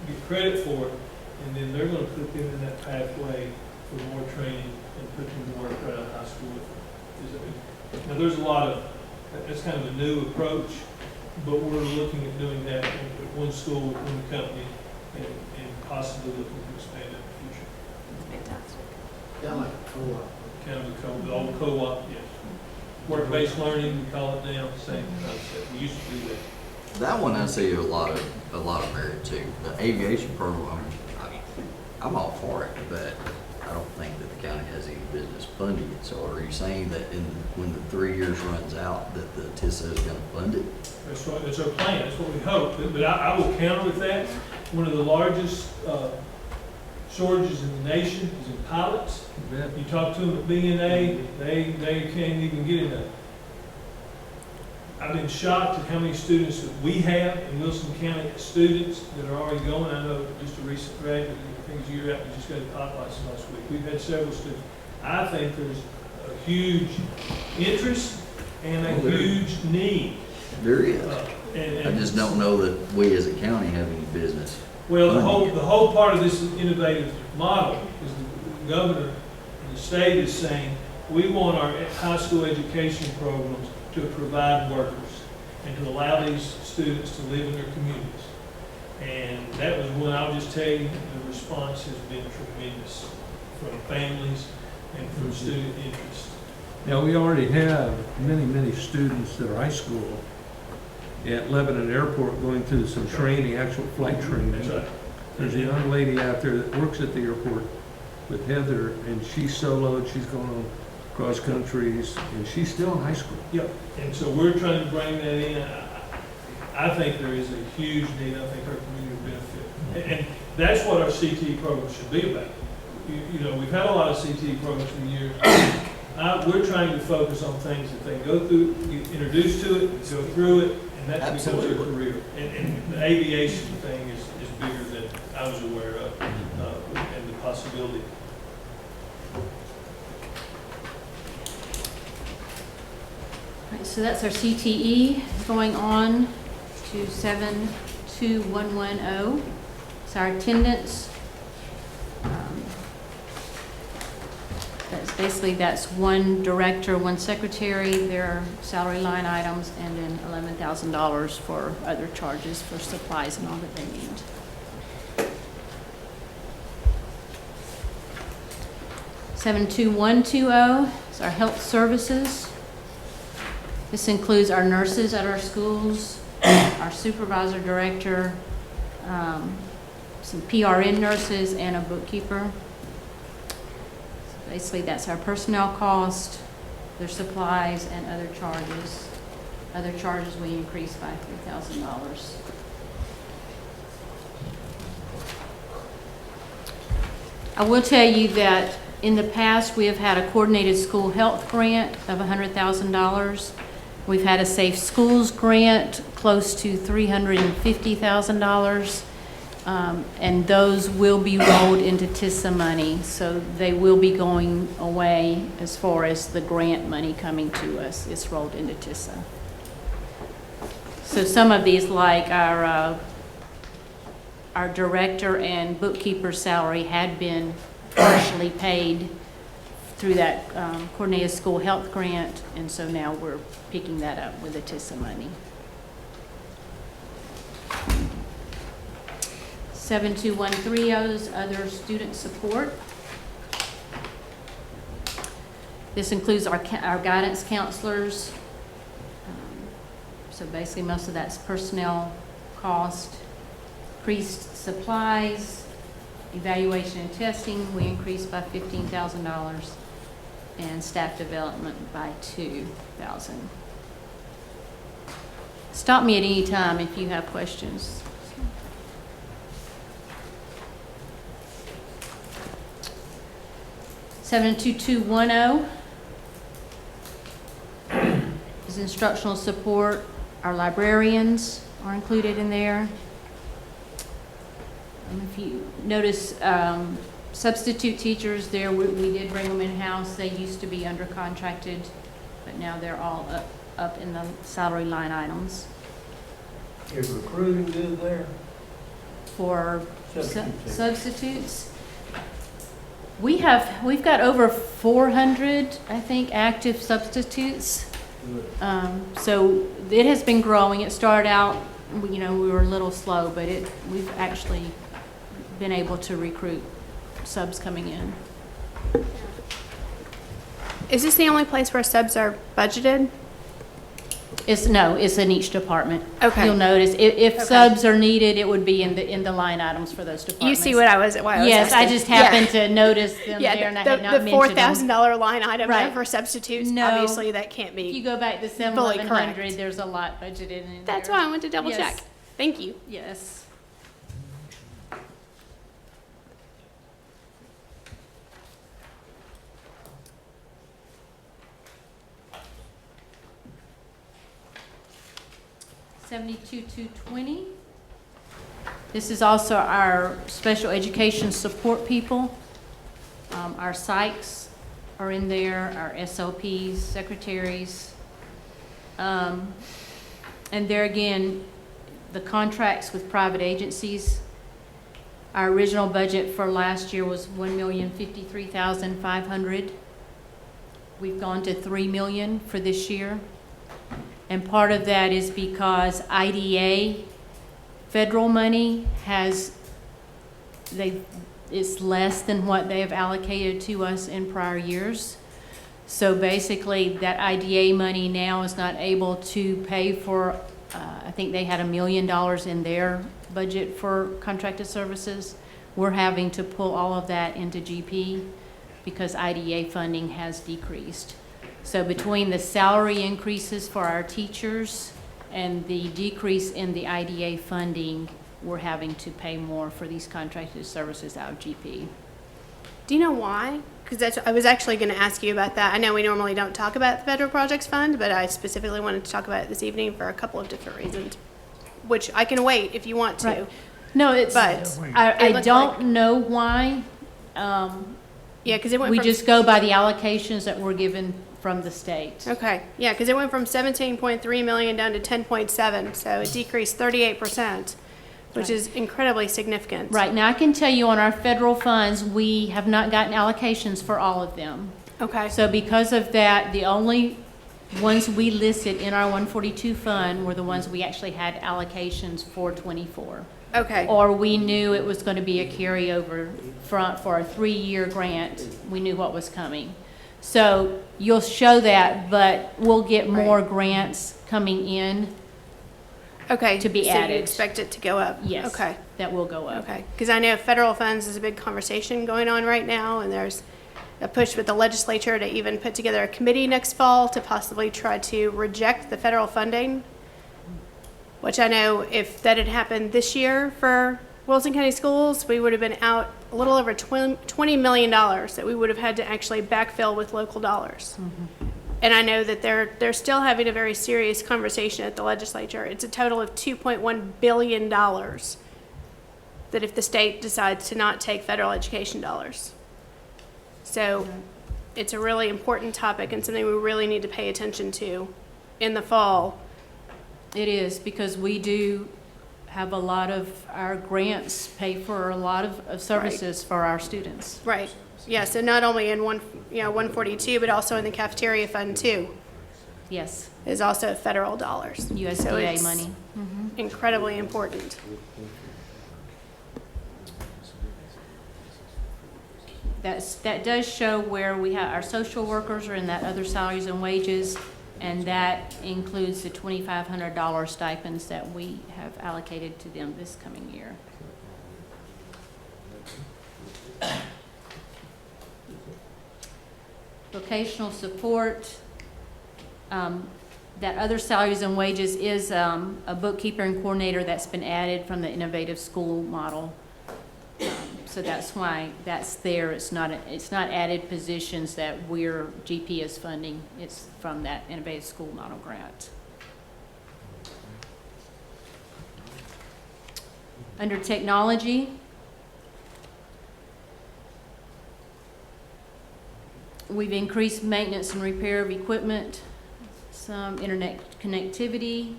get credit for it, and then they're gonna put them in that pathway for more training and put them to work right out of high school with them. Now, there's a lot of, that's kind of a new approach, but we're looking at doing that at one school, with one company, and possibly looking to expand it in the future. Fantastic. Kind of like a co-op. Kind of the old co-op, yes. Work-based learning, we call it now, same concept. We used to do that. That one I see a lot of merit to. The aviation program, I'm all for it, but I don't think that the county has any business funding it. So are you saying that when the 3 years runs out, that the TISA is gonna fund it? That's right, that's our plan, that's what we hope. But I will counter with that. One of the largest shortages in the nation is in pilots. You talk to them at BNA, they can't even get in there. I've been shocked at how many students that we have in Wilson County, students that are already going. I know just a recent graduate, I think it's a year out, we just got a pilot license last week. We've had several students. I think there's a huge interest and a huge need. There is. And I just don't know that we as a county have any business. Well, the whole part of this innovative model is the governor and the state is saying, we want our high school education programs to provide workers and to allow these students to live in their communities. And that was when, I'll just tell you, the response has been tremendous from families and from student interest. Now, we already have many students that are high school at Lebanon Airport going through some training, actual flight training. That's right. There's a young lady out there that works at the airport with Heather, and she's soloed, she's going on cross countries, and she's still in high school. Yep, and so we're trying to bring that in. I think there is a huge need. I think our community will benefit. And that's what our CTE program should be about. You know, we've had a lot of CTE programs for years. We're trying to focus on things that they go through, get introduced to it, go through it, and that becomes their career. And the aviation thing is bigger than I was aware of, and the possibility. Right, so that's our CTE. Going on to 72110. It's our attendance. That's one director, one secretary, their salary line items, and then $11,000 for other charges for supplies and all that they need. $72120 is our health services. This includes our nurses at our schools, our supervisor director, some PRN nurses, and a bookkeeper. So basically, that's our personnel cost, their supplies, and other charges. Other charges we increased by $3,000. I will tell you that in the past, we have had a coordinated school health grant of $100,000. We've had a Safe Schools grant close to $350,000. And those will be rolled into TISA money. So they will be going away as far as the grant money coming to us. It's rolled into TISA. So some of these, like our director and bookkeeper salary, had been partially paid through that coordinated school health grant, and so now we're picking that up with the TISA money. 72130 is other student support. This includes our guidance counselors. So basically, most of that's personnel cost. Increased supplies, evaluation and testing, we increased by $15,000, and staff development by $2,000. Stop me at any time if you have questions. $72210 is instructional support. Our librarians are included in there. If you notice, substitute teachers there, we did bring them in-house. They used to be under contracted, but now they're all up in the salary line items. Is recruiting good there? For Substitutes. substitutes, we've got over 400, I think, active substitutes. So it has been growing. It started out, we were a little slow, but we've actually been able to recruit subs coming in. Is this the only place where subs are budgeted? It's in each department. Okay. You'll notice, if Okay. subs are needed, it would be in the line items for those You departments. see why I was Yes, I asking. just happened to notice them Yeah, there, and I had not the mentioned them. $4,000 line item Right. for substitutes, No. obviously that can't If you be. go back to fully 7-Eleven correct. there's a lot budgeted in there. That's why I went to double Yes. check. Thank you. Yes. $72,220. This is also our special education support people. Our psychs are in there, our SLPs, secretaries. And there again, the contracts with private agencies. Our original budget for last year was $1,053,500. We've gone to $3 million for this year. And part of that is because IDA federal money it's less than what they have allocated to us in prior years. So basically, that IDA money now is not able to pay for, I think they had $1 million in their budget for contracted services. We're having to pull all of that into GP because IDA funding has decreased. So between the salary increases for our teachers and the decrease in the IDA funding, we're having to pay more for these contracted services out of GP. Do you know why? Because I was actually going to ask you about that. I know we normally don't talk about the Federal Projects Fund, but I specifically wanted to talk about it this evening for a couple of different reasons, which I can wait if you want to. Right. No, it's, But I it looked don't like- know why. Yeah, because it went We from just go by the allocations that were given from the state. Okay, yeah, because it went from 17.3 million down to 10.7, so it decreased 38%, which is incredibly significant. Right, now I can tell you on our federal funds, we have not gotten allocations for all of them. Okay, So because of that, the only ones we listed in our 142 fund were the ones we actually had allocations for '24. okay, Or we knew it was going to be a carryover for a 3-year grant. We knew what was coming. So you'll show that, but we'll get more grants coming in okay. to be So added. you expect it to go up? Yes. Okay, that will go up. okay. Because I know federal funds is a big conversation going on right now, and there's a push with the legislature to even put together a committee next fall to possibly try to reject the federal funding, which I know if that had happened this year for Wilson County Schools, we would have been out a little over $20 million that we would have had to actually backfill with local dollars. And I know that they're still having a very serious conversation at the legislature. It's a total of $2.1 billion that if the state decides to not take federal education dollars. So it's a really important topic and something we really need to pay attention to in the fall. It is, because we do have a lot of our grants pay for a lot of services for our students. Right. Yeah, so not only in 142, but also in the cafeteria fund too, Yes, is also federal dollars. So USDA it's money. incredibly important. That does show where we have, our social workers are in that other salaries and wages, and that includes the $2,500 stipends that we have allocated to them this coming year. Vocational support, that other salaries and wages is a bookkeeper and coordinator that's been added from the innovative school model. So that's why that's there. It's not added positions that GP is funding. It's from that innovative school model grant. Under technology, We've increased maintenance and repair of equipment. Some internet connectivity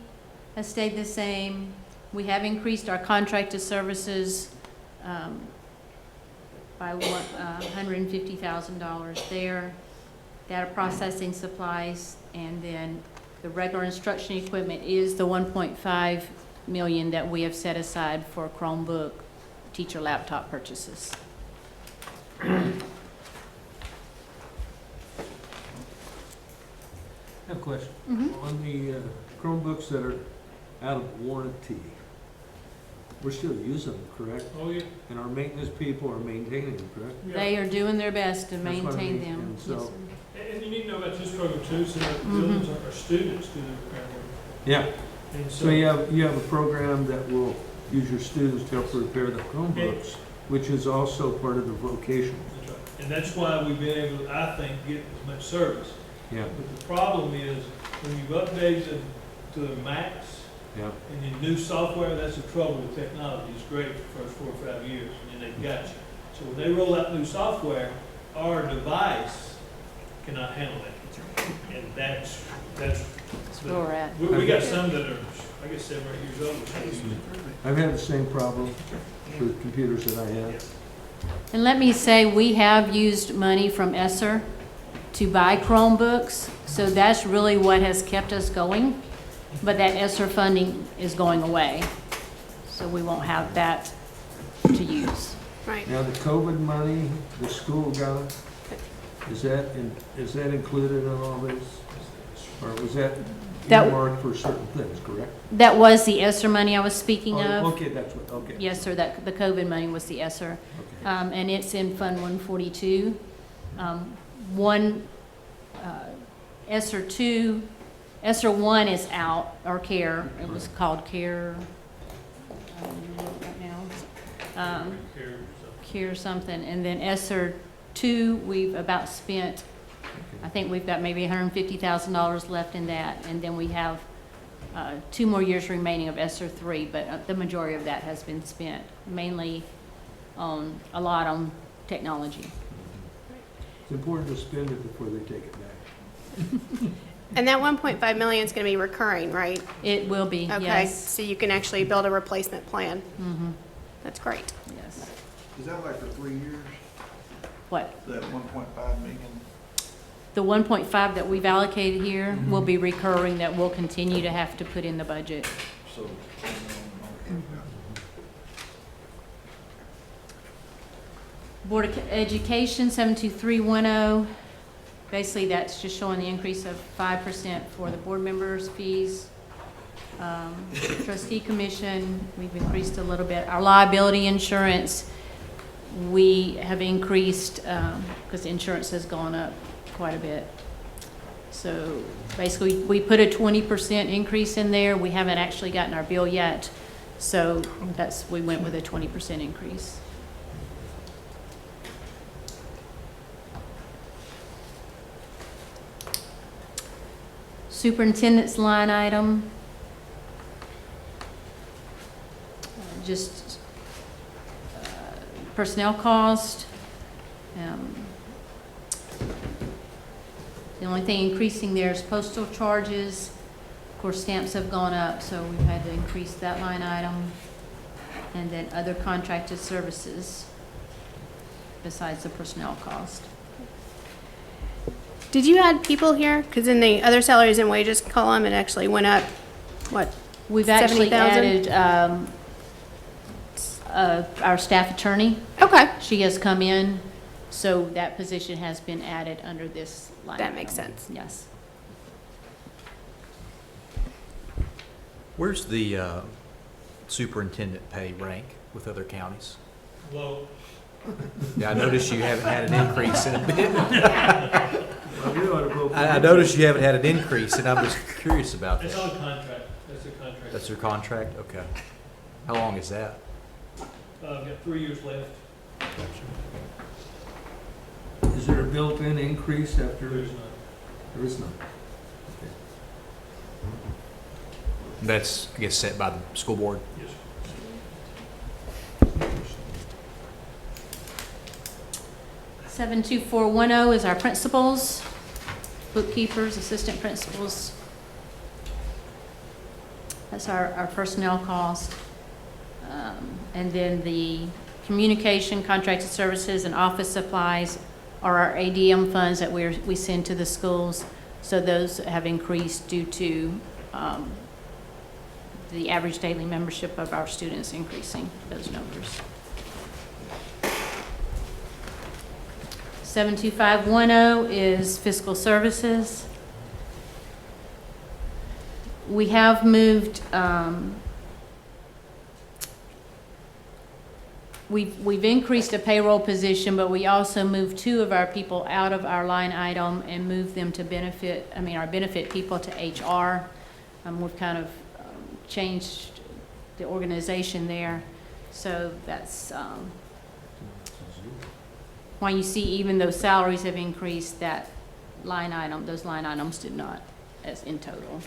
has stayed the same. We have increased our contracted services by $150,000 there. Data processing supplies, and then the regular instruction equipment is the $1.5 million that we have set aside for Chromebook teacher laptop purchases. I have a question. On the Chromebooks that are out of warranty, we're still using them, correct? Oh, yeah. And our maintenance people are maintaining them, correct? They are doing their best to That's what I maintain mean, them. and so- Yes, sir. And you need to know about this program too, so that the buildings, our students do the repair work. Yeah. And So you have a program that will use your students to help repair the Chromebooks, which is also part of the vocational. That's right. And that's why we've been able, to, I think, get as much service. Yeah, But the problem is, when you've updated to the max, yeah. and then new software, that's the trouble with technology. It's great for the first 4 or 5 years, and then they've got you. So when they roll out new software, our device cannot handle it. And that's That's where we're at. we got some that are, I guess, 7 or 8 years old. I've had the same problem with computers that I have. And let me say, we have used money from ESSER to buy Chromebooks, so that's really what has kept us going. But that ESSER funding is going away, so we won't have that to use. Right. Now, the COVID money the school got, is that included in all this? Or was that That- earmarked for certain things, correct? That was the ESSER money I was speaking Oh, of. okay, that's what, okay. Yes, sir, that, the COVID money was the ESSER. Okay. And it's in Fund 142. ESSER 2, ESSER 1 is out, or CARE, it was called CARE, I don't remember right now. CARE something, and then ESSER 2, we've about spent, I think we've got maybe $150,000 left in that, and then we have 2 more years remaining of ESSER 3, but the majority of that has been spent, mainly on, a lot on technology. It's important to spend it before they take it back. And that 1.5 million is going to be recurring, right? It will be, Okay, yes. so you can actually build a replacement plan. Mhm, That's great. yes. Is that like for 3 years, What? that 1.5 million? The 1.5 that we've allocated here will be recurring, that we'll continue to have to put in the budget. So, Board of Education, 72310, basically that's just showing the increase of 5% for the board members' fees. Trustee Commission, we've increased a little bit. Our liability insurance, we have increased, because insurance has gone up quite a bit. So basically, we put a 20% increase in there. We haven't actually gotten our bill yet, so we went with a 20% increase. Superintendent's line item, just personnel cost. The only thing increasing there is postal charges. Of course, stamps have gone up, so we've had to increase that line item. And then other contracted services besides the personnel cost. Did you add people here? Because in the other salaries and wages column, it actually went up, what? We've actually 70,000? added our staff attorney. Okay, She has come in, so that position has been added under this line. that makes item. sense. Yes. Where's the superintendent pay rank with other counties? Low. Yeah, I noticed you haven't had an increase in a bit. Well, we ought to vote for I it. noticed you haven't had an increase, and I'm just curious about That's that. on contract, that's a contract. That's your contract? Okay. How long is that? Got 3 years left. Is there a built-in increase after? There's none. There is none. That's, I guess, set by the school board? Yes. 72410 is our principals, bookkeepers, assistant principals. That's our personnel cost. And then the communication, contracted services, and office supplies are our ADM funds that we send to the schools. So those have increased due to the average daily membership of our students increasing those numbers. 72510 is fiscal services. We have moved, we've increased a payroll position, but we also moved 2 of our people out of our line item and moved them to our benefit people to HR. We've kind of changed the organization there. So that's why you see even though salaries have increased, that line item, those line items did not as in total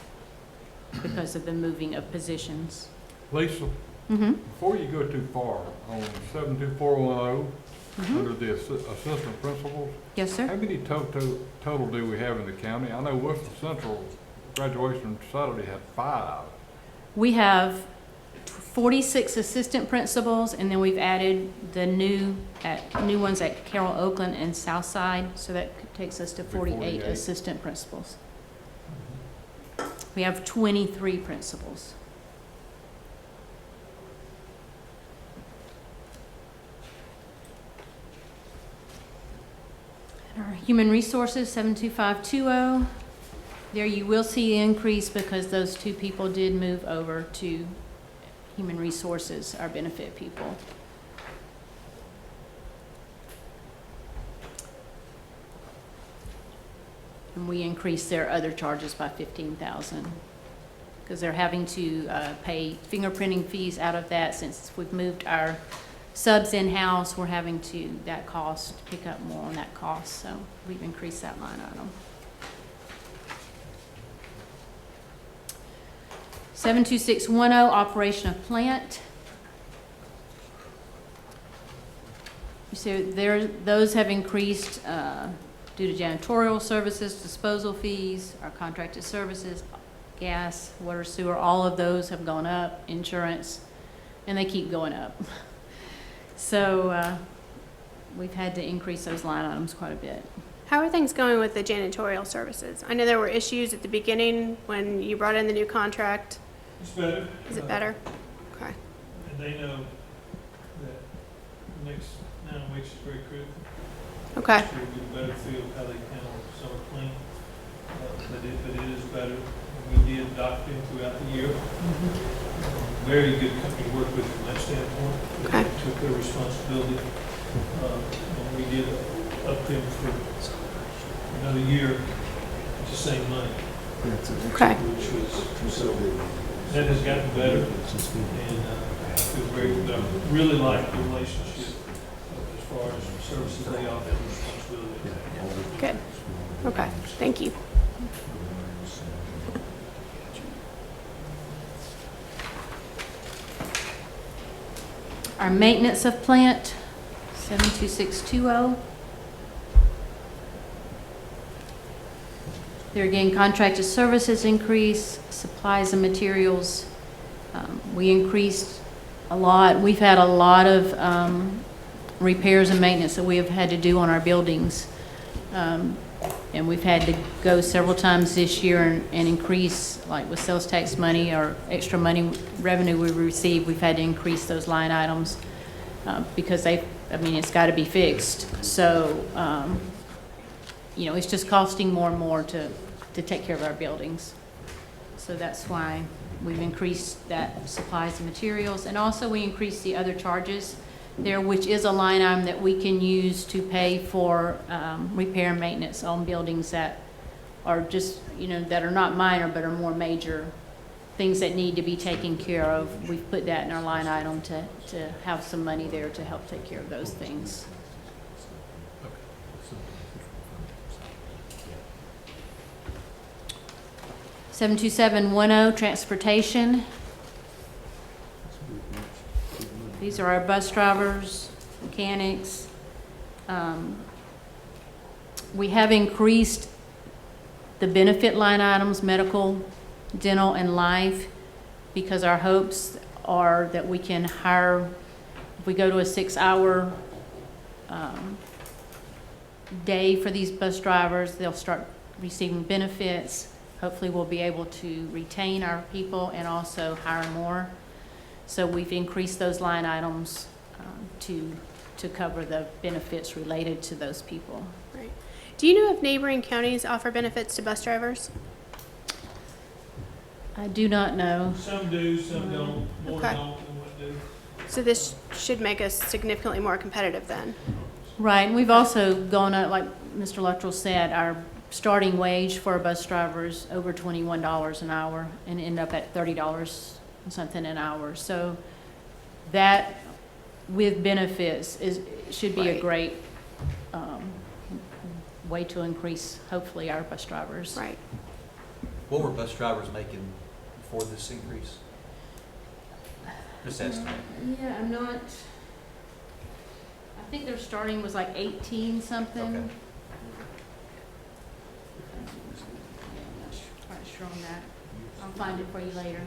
because of the moving of positions. Lisa, before you go too far, on 72410, under the assistant principals, Yes, sir. how many total do we have in the county? I know Worcester Central graduation Saturday had 5. We have 46 assistant principals, and then we've added the new ones at Carroll Oakland and Southside, so that takes us to 48 assistant principals. We have 23 principals. And our human resources, 72520. There you will see an increase because those 2 people did move over to human resources, our benefit people. And we increased their other charges by $15,000 because they're having to pay fingerprinting fees out of that. Since we've moved our subs in-house, we're having to, that cost, pick up more on that cost. So we've increased that line item. 72610, operation of plant. You see those have increased due to janitorial services, disposal fees, our contracted services, gas, water, sewer, all of those have gone up, insurance, and they keep going up. So we've had to increase those line items quite a bit. How are things going with the janitorial services? I know there were issues at the beginning when you brought in the new contract. It's better. Is it better? Okay. And they know that the next 9 weeks is very critical. Okay. So we get a better feel of how they handle summer clean. But it is better. We did dock them throughout the year. Very good company to work with from that standpoint. Okay. They took their responsibility. And we did up them for another year at the same money. Okay. Which was, so that has gotten better, and I feel very good. I really like the relationship as far as services they offer and responsibility. Good. Okay. Thank you. Our maintenance of plant, 72620. There again, contracted services increase, supplies and materials. We increased a lot. We've had a lot of repairs and maintenance that we have had to do on our buildings. And we've had to go several times this year and increase, like with sales tax money or extra money revenue we receive, we've had to increase those line items because it's got to be fixed. So, it's just costing more and more to take care of our buildings. So that's why we've increased that supplies and materials. And also we increased the other charges there, which is a line item that we can use to pay for repair and maintenance on buildings that are just, that are not minor but are more major things that need to be taken care of. We've put that in our line item to have some money there to help take care of those things. Okay. 72710, transportation. These are our bus drivers, mechanics, We have increased the benefit line items, medical, dental, and life, because our hopes are that we can hire, if we go to a 6-hour day for these bus drivers, they'll start receiving benefits. Hopefully, we'll be able to retain our people and also hire more. So we've increased those line items to cover the benefits related to those people. Right. Do you know if neighboring counties offer benefits to bus drivers? I do not know. Some do, some don't, more Okay. don't than what do. So this should make us significantly more competitive then. Right, and we've also gone up, like Mr. Luttrell said, our starting wage for a bus driver is over $21 an hour and end up at $30 and something an hour. So that, with benefits, should be a Right. great way to increase, hopefully, our bus drivers. Right. What were bus drivers making before this increase? Just estimate. Yeah, I'm not, I think their starting was like 18 something. Okay. Yeah, I'm not quite sure on that. I'll find it for you later.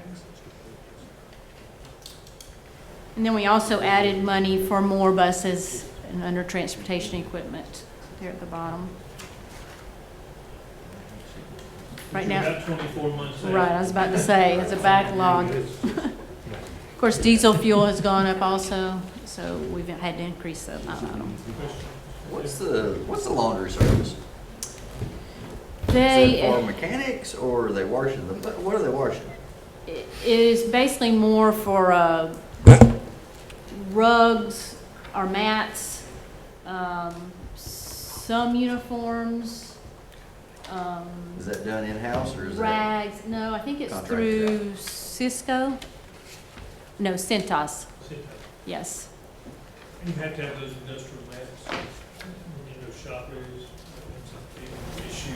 And then we also added money for more buses and under transportation equipment there at the bottom. Right now, About 24 months out. right, I was about to say, it's a backlog. Of course, diesel fuel has gone up also, so we've had to increase the line item. What's the laundry service? Is They, that for mechanics or are they washing them? What are they washing? it is basically more for rugs or mats, some uniforms, Is that done in-house or is that? rags. No, I think it's Contracted through Cisco. No, Centos, Sit down. yes. You have to have those industrial mats in those shop areas. That's a big issue.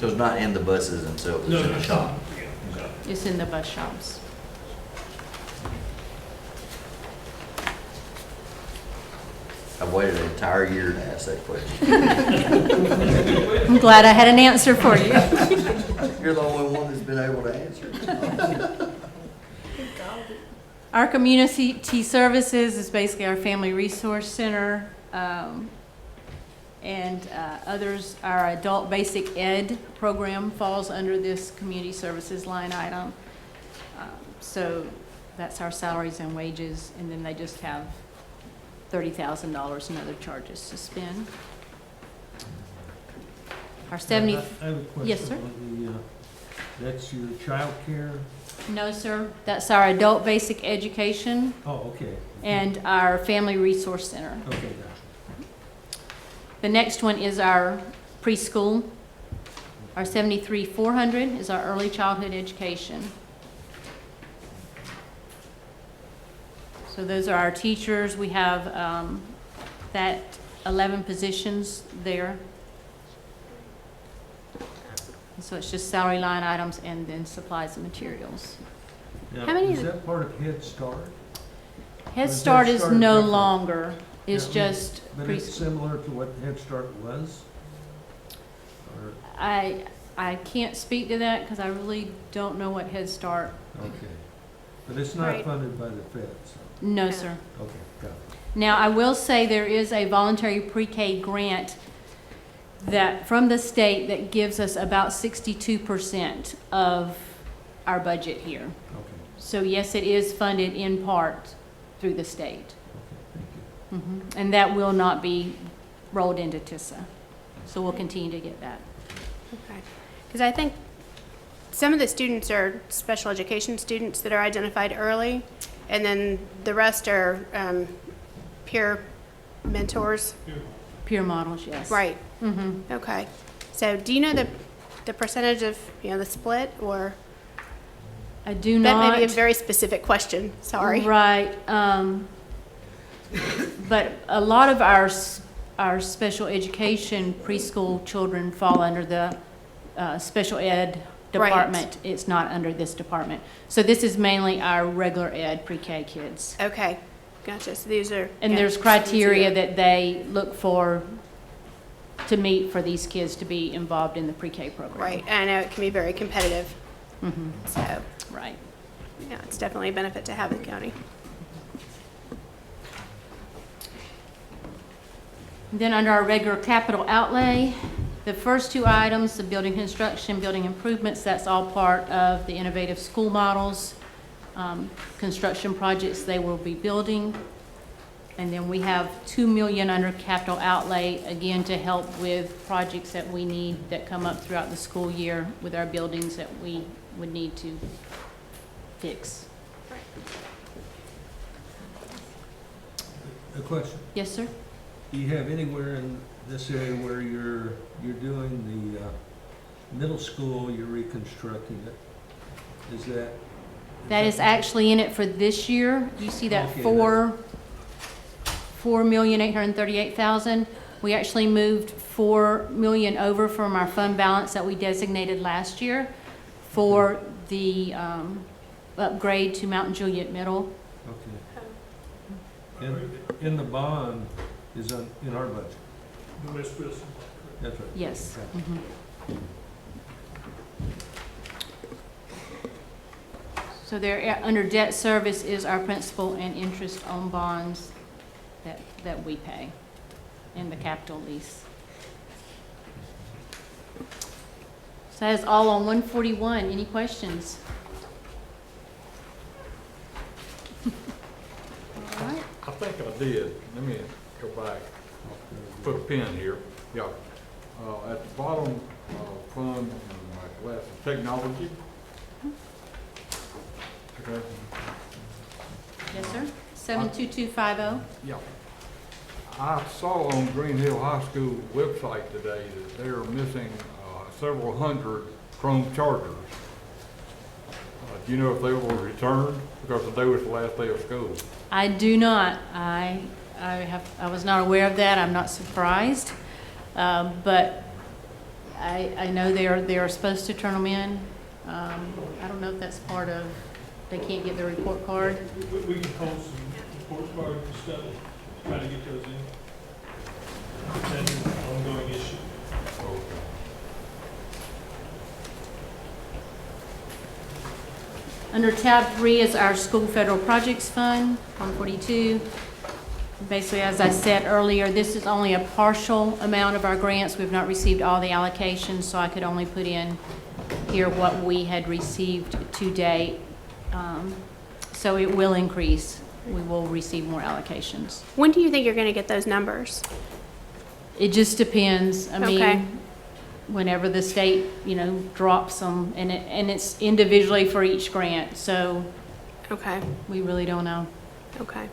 So it's not in the buses themselves, it's in the shop? Yeah, shop. It's in the bus shops. I've waited an entire year to ask that question. I'm glad I had an answer for you. You're the only one that's been able to answer. Our community services is basically our family resource center, and others, our adult basic ed program falls under this community services line item. So that's our salaries and wages, and then they just have $30,000 in other charges to spend. Our 70, I have a question. Yes, sir. On that's your child care? no, sir, that's our adult basic education Oh, okay. and our family resource center. Okay, gotcha. The next one is our preschool. Our 73,400 is our early childhood education. So those are our teachers. We have that 11 positions there. And so it's just salary line items and then supplies and materials. Now, How many- is that part of Head Start? Head Is Start Head is Start no different? longer. It's Yeah, just But it's preschool. similar to what Head Start was? Or, I can't speak to that because I really don't know what Head Start. okay. But it's not Right. funded by the feds? No, No. sir. Okay, got it. Now, I will say there is a voluntary pre-K grant that, from the state, that gives us about 62% of our budget here. Okay, So yes, it is funded in part through the state. okay, thank you. And that will not be rolled into TISA. So we'll continue to get that. Okay. Because I think some of the students are special education students that are identified early, and then the rest are peer mentors. Peer models, yes. Right. Mhm. Okay. So do you know the percentage of, the split, or? I do That not. may be a very specific question, sorry. Right. But a lot of our special education preschool children fall under the special ed Right. department. It's not under this department. So this is mainly our regular ed pre-K kids. Okay, gotcha, so these are. And yeah, there's students criteria who- that they look for to meet for these kids to be involved in the pre-K program. Right, and I know it can be very competitive, Mhm. so, Right. yeah, it's definitely a benefit to have the county. Then under our regular capital outlay, the first two items, the building construction, building improvements, that's all part of the innovative school models, construction projects they will be building. And then we have 2 million under capital outlay, again, to help with projects that we need that come up throughout the school year with our buildings that we would need to fix. A question. Yes, sir? Do you have anywhere in this area where you're doing the middle school, you're reconstructing it? Is that? That is actually in it for this year. You see that Okay, $4,838,000. We actually moved 4 million over from our fund balance that we designated last year for the upgrade to Mountain Juliet Middle. Okay. And in the bond is in our budget. The West Wilson. That's right. Yes. Okay. Mhm. So there, under debt service is our principal and interest on bonds that we pay in the capital lease. So that is all on 141. Any questions? All right. I think I did. Let me go back, put a pin here. Yeah. At the bottom, fund, my glasses, technology. Okay. Yes, sir. 72250. Yeah. I saw on Green Hill High School website today that they're missing several hundred Chrome chargers. Do you know if they were returned? Because today was the last day of school. I do not. I was not aware of that. I'm not surprised. But I know they are supposed to turn them in. I don't know if that's part of, they can't get the report card. We can hold some report cards and stuff, try to get those in. That's an ongoing issue. Under tab 3 is our school federal projects fund, 142. Basically, as I said earlier, this is only a partial amount of our grants. We've not received all the allocations, so I could only put in here what we had received to date. So it will increase. We will receive more allocations. When do you think you're gonna get those numbers? It just depends. I Okay. mean, whenever the state, drops them, and it's individually for each grant, so Okay, we really don't know. okay.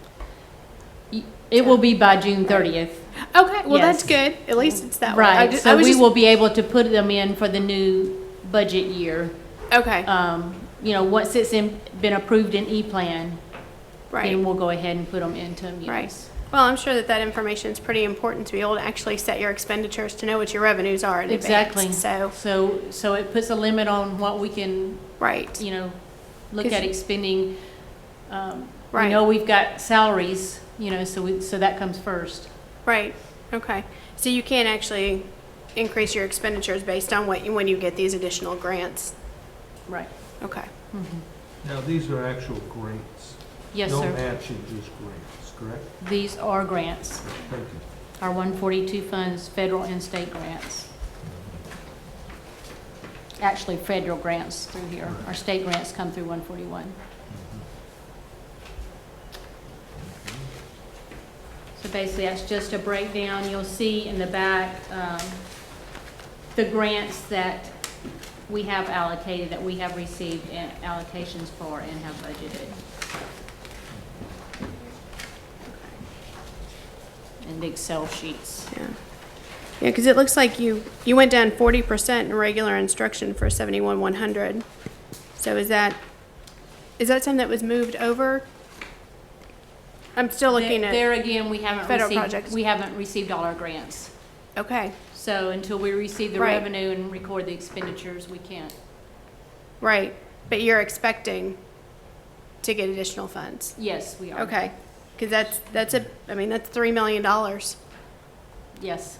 It will be by June 30th. Okay, well, that's Yes. good. At least it's that way. Right, I so was we just- will be able to put them in for the new budget year. Okay, Once it's been approved in E-Plan, right. then we'll go ahead and put them into Munis. Right. Well, I'm sure that information is pretty important to be able to actually set your expenditures to know what your revenues are in Exactly. advance. So it puts a limit on what we can, Right, look 'Cause- at expending. We Right. know we've got salaries, so that comes first. right, okay. So you can actually increase your expenditures based on when you get these additional grants? Right. Okay, Now, these are actual grants. Yes, No sir. matching, just grants, correct? These are grants. Thank you. Our 142 funds, federal and state grants. Actually, federal grants through here. Our state grants come through 141. So basically, that's just a breakdown. You'll see in the back, the grants that we have allocated, that we have received allocations for and have budgeted. And the Excel sheets. yeah. Yeah, because it looks like you went down 40% in regular instruction for 71,100. So is that something that was moved over? I'm still looking at, There again, we haven't federal received, projects. we haven't received all our grants. okay, So until we receive the Right. revenue and record the expenditures, we can't. right. But you're expecting to get additional funds? Yes, we are. Okay, because that's $3 million. Yes.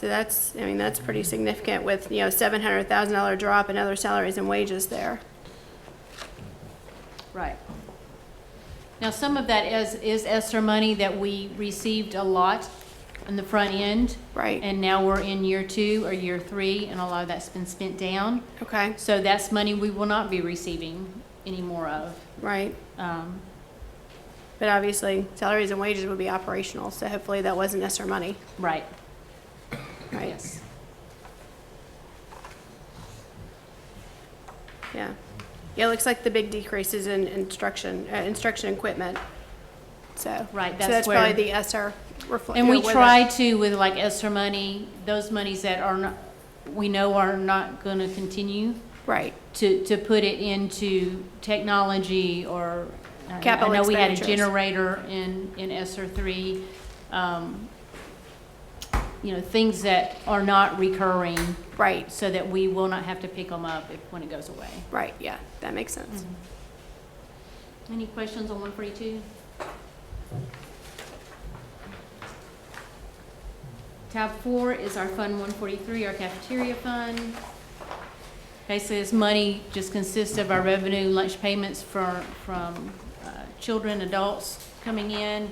So that's, I mean, that's pretty significant with, you know, $700,000 drop in other salaries and wages there. Right. Now, some of that is ESSER money that we received a lot on the front end. Right. And now we're in year 2 or year 3, and a lot of that's been spent down. Okay. So that's money we will not be receiving any more of. Right. Um, But obviously, salaries and wages would be operational, so hopefully that wasn't ESSER money. Right. Right. Yes. Yeah. Yeah, it looks like the big decrease is in instruction equipment. So. Right, So that's that's where. probably the ESSER reflect. And we try to, with like ESSER money, those monies that are not, we know are not gonna continue, Right. to put it into technology or, Capital I know we had a expenditures. generator in ESSER 3. You know, things that are not recurring, Right. so that we will not have to pick them up when it goes away. Right, yeah, that makes sense. Any questions on 142? Tab 4 is our Fund 143, our cafeteria fund. Basically, this money just consists of our revenue lunch payments from children, adults coming in,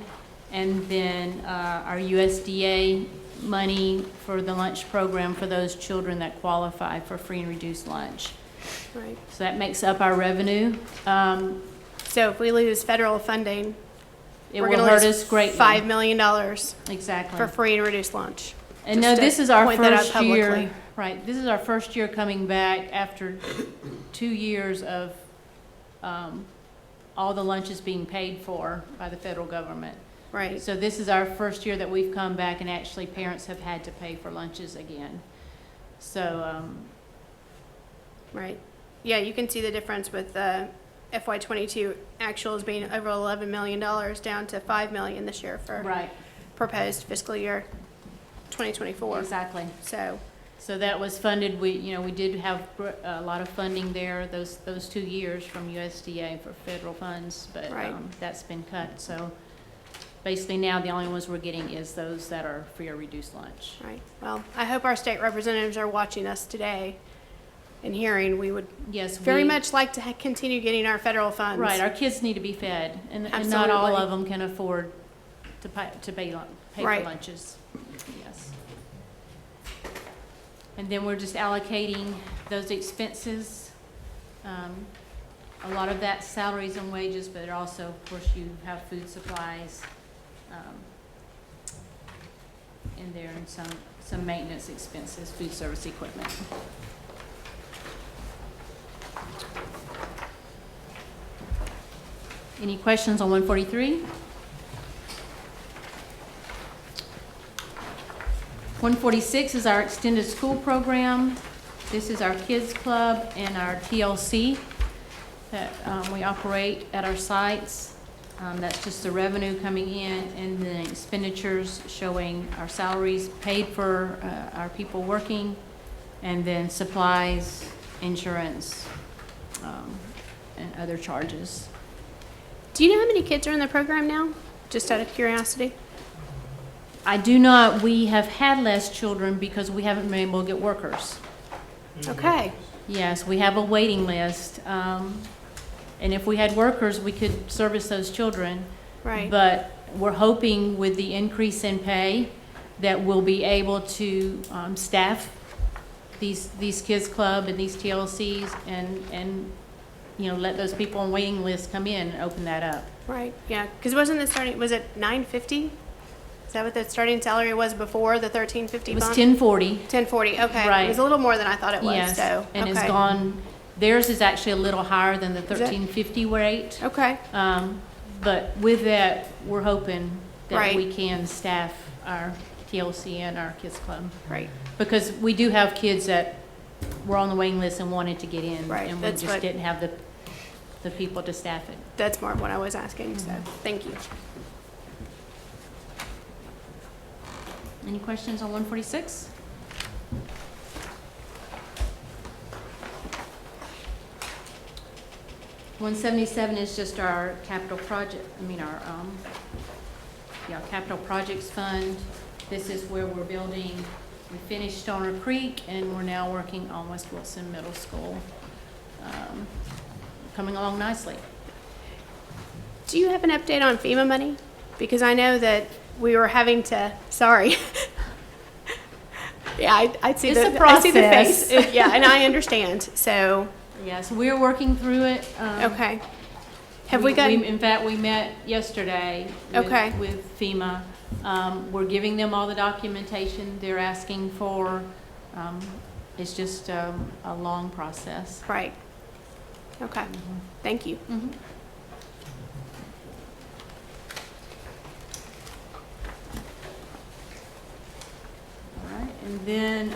and then our USDA money for the lunch program for those children that qualify for free and reduced lunch. Right. So that makes up our revenue. So if we lose federal funding, It we're will gonna hurt lose us greatly. $5 million Exactly. for free and reduced lunch. And Just no, to this is our point that out first year, publicly. right, this is our first year coming back after 2 years of all the lunches being paid for by the federal government. Right. So this is our first year that we've come back and actually parents have had to pay for lunches again. So, Right. Yeah, you can see the difference with FY '22 actuals being over $11 million down to $5 million this year for right, proposed fiscal year 2024. exactly. So, So that was funded, we did have a lot of funding there, those 2 years from USDA for federal funds, but Right. That's been cut. So basically now the only ones we're getting is those that are free or reduced lunch. right. Well, I hope our state representatives are watching us today and hearing. We would Yes, very much like to continue getting our federal funds. Right, our kids need to be fed, and not all Absolutely. of them can afford to pay for Right. lunches. Yes. And then we're just allocating those expenses. A lot of that's salaries and wages, but also, of course, you have food supplies in there, and some maintenance expenses, food service equipment. Any questions on 143? 146 is our extended school program. This is our kids club and our TLC that we operate at our sites. That's just the revenue coming in, and the expenditures showing our salaries paid for our people working, and then supplies, insurance, and other charges. Do you know how many kids are in the program now? Just out of curiosity. I do not, we have had less children because we haven't been able to get workers. Okay. Yes, we have a waiting list. And if we had workers, we could service those children. Right. But we're hoping with the increase in pay that we'll be able to staff these kids club and these TLCs and you know, let those people on waiting lists come in and open that up. Right. Yeah. Because wasn't the starting? Was it $9.50? Is that what the starting salary was before the $13.50 bump? It was $10.40. $10.40. Okay. Right. It was a little more than I thought it was. Yes, So. and okay. it's gone, theirs is actually a little higher than the Is it? $13.50 rate. Okay. But with that, we're hoping that Right. we can staff our TLC and our kids club. Right. Because we do have kids that were on the waiting list and wanted to get in. Right, And we that's just what- didn't have the people to staff it. That's more of what I was asking. So thank you. Any questions on 146? $177 is just our capital project, capital projects fund. This is where we're building We finished Stoner Creek, and we're now working on West Wilson Middle School. Coming along nicely. Do you have an update on FEMA money? Because I know that we were having to, sorry. Yeah, I see It's the, a I see the process. face. Yeah, and I understand, so, Yes, we're working through it. okay. Have we gotten, In fact, we met yesterday Okay. with FEMA. We're giving them all the documentation they're asking for. It's just a long process. right. Okay, thank you. Mhm. All right, and then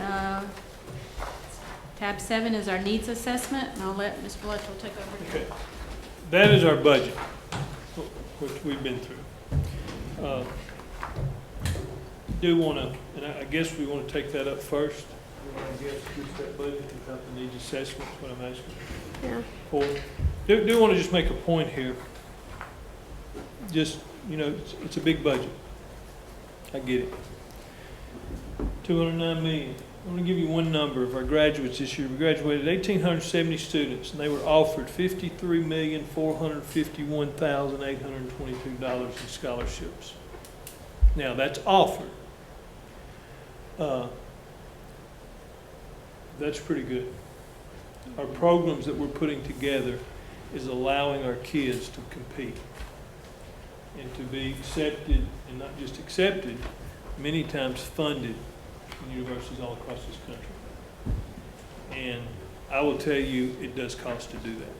tab 7 is our needs assessment, and I'll let Mr. Luttrell take over here. Okay. That is our budget, which we've been through. Do want to, and I guess we want to take that up first. I guess just that budget without the needs assessment is what I'm asking Yeah. for. Do want to just make a point here. Just, you know, it's a big budget. I get it. 209 million. I'm going to give you one number of our graduates this year. We graduated 1,870 students, and they were offered $53,451,822 in scholarships. Now, that's offered. That's pretty good. Our programs that we're putting together is allowing our kids to compete and to be accepted, and not just accepted, many times funded in universities all across this country. And I will tell you, it does cost to do that.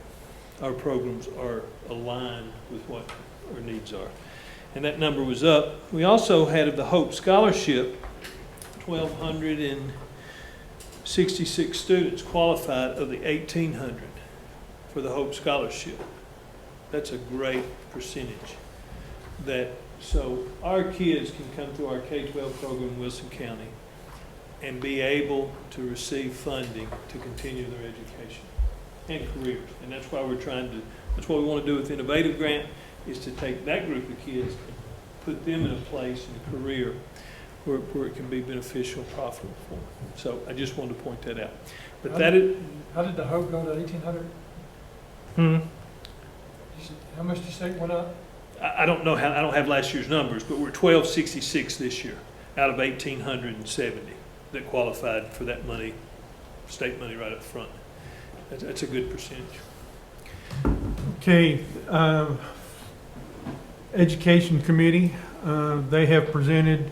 Our programs are aligned with what our needs are. And that number was up. We also had of the Hope Scholarship, 1,266 students qualified of the 1,800 for the Hope Scholarship. That's a great percentage. So our kids can come through our K-12 program in Wilson County and be able to receive funding to continue their education and careers. And that's why that's what we want to do with Innovative Grant, is to take that group of kids and put them in a place in a career where it can be beneficial, profitable for them. So I just wanted to point that out. But that is. How did the Hope go to 1,800? How much did you say it went up? I don't know I don't have last year's numbers, but we're 1,266 this year out of 1,870 that qualified for that money, state money right up front. That's a good percentage. Okay, Education Committee, they have presented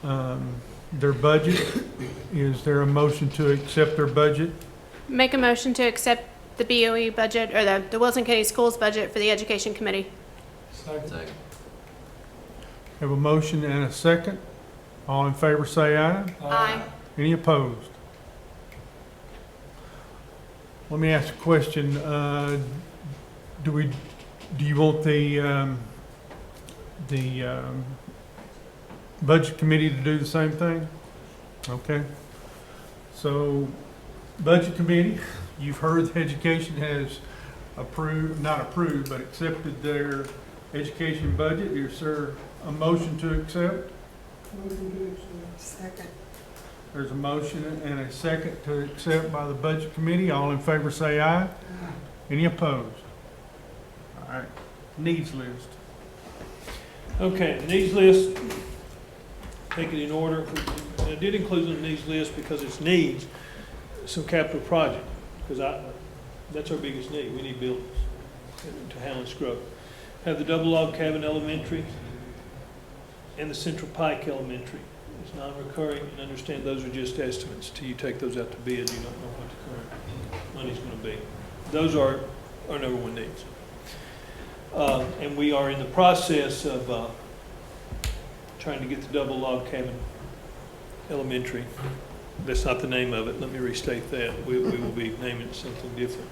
their budget. Is there a motion to accept their budget? Make a motion to accept the BOE budget, or the Wilson County Schools budget for the Education Committee. Second. Have a motion and a second. All in favor say aye. Aye. Any opposed? Let me ask a question. Do you want the Budget Committee to do the same thing? Okay. So, Budget Committee, you've heard the Education has not approved, but accepted their education budget. Is there a motion to accept? Motion to accept. Second. There's a motion and a second to accept by the Budget Committee. All in favor say aye. Any opposed? All right. Needs list. Okay, the needs list, take it in order. And I did include in the needs list because it's needs, some capital project, because that's our biggest need. We need buildings to handle growth. Have the double log cabin elementary and the Central Pike Elementary. It's non-recurring, and understand those are just estimates. Till you take those out to bid, you don't know what the current money's going to be. Those are our number one needs. And we are in the process of trying to get the double log cabin elementary. That's not the name of it. Let me restate that. We will be naming it something different.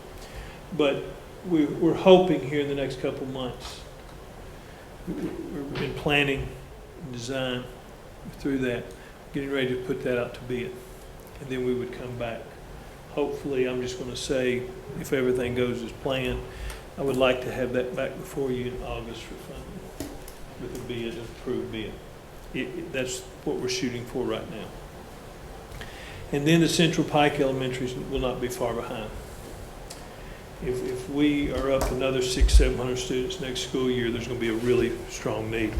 But we're hoping here in the next couple of months. We're in planning and design through that, getting ready to put that out to bid. And then we would come back. Hopefully, I'm just going to say, if everything goes as planned, I would like to have that back before you in August for funding with a bid, an approved bid. That's what we're shooting for right now. And then the Central Pike Elementaries will not be far behind. If we are up another 600-700 students next school year, there's going to be a really strong need.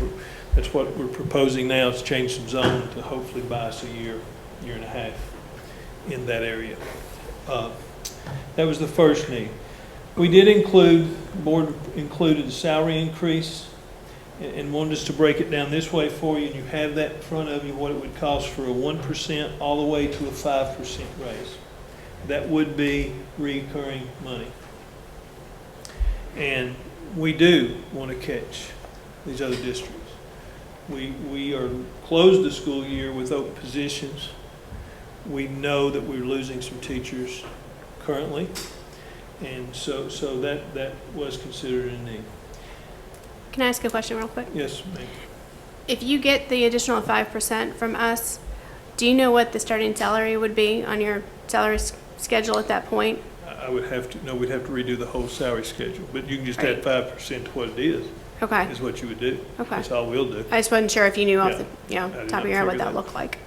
That's what we're proposing now, is change some zone to hopefully buy us a year and a half in that area. That was the first need. We did include, the board included a salary increase and wanted us to break it down this way for you, and you have that in front of you, what it would cost for a 1% all the way to a 5% raise. That would be recurring money. And we do want to catch these other districts. We are closed the school year with open positions. We know that we're losing some teachers currently, and so that was considered a need. Can I ask a question real quick? Yes, ma'am. If you get the additional 5% from us, do you know what the starting salary would be on your salary schedule at that point? I would have to, no, we'd have to redo the whole salary schedule, but you can just add 5% to what it is. Okay. Is what you would do. Okay. That's all we'll do. I just wasn't sure if you knew off the I did top of not your head what figure that that. looked like.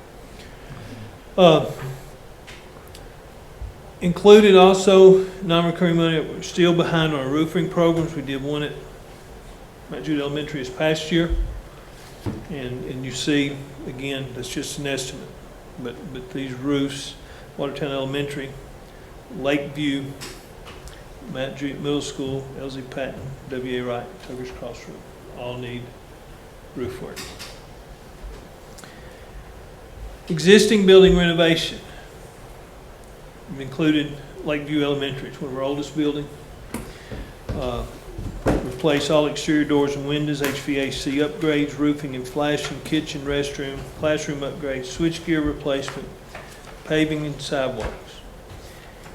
Included also non-recurring money. We're still behind on our roofing programs. We did one at Mount Jude Elementary this past year, and you see again that's just an estimate, but these roofs, Watertown Elementary, Lakeview, Mount Jude Middle School, LZ Patton, W.A. Wright, Tucker's Crossroad, all need roof work. Existing building renovation. We've included Lakeview Elementary, it's one of our oldest buildings. Replace all exterior doors and windows, HVAC upgrades, roofing and flashing, kitchen, restroom, classroom upgrades, switchgear replacement, paving and sidewalks.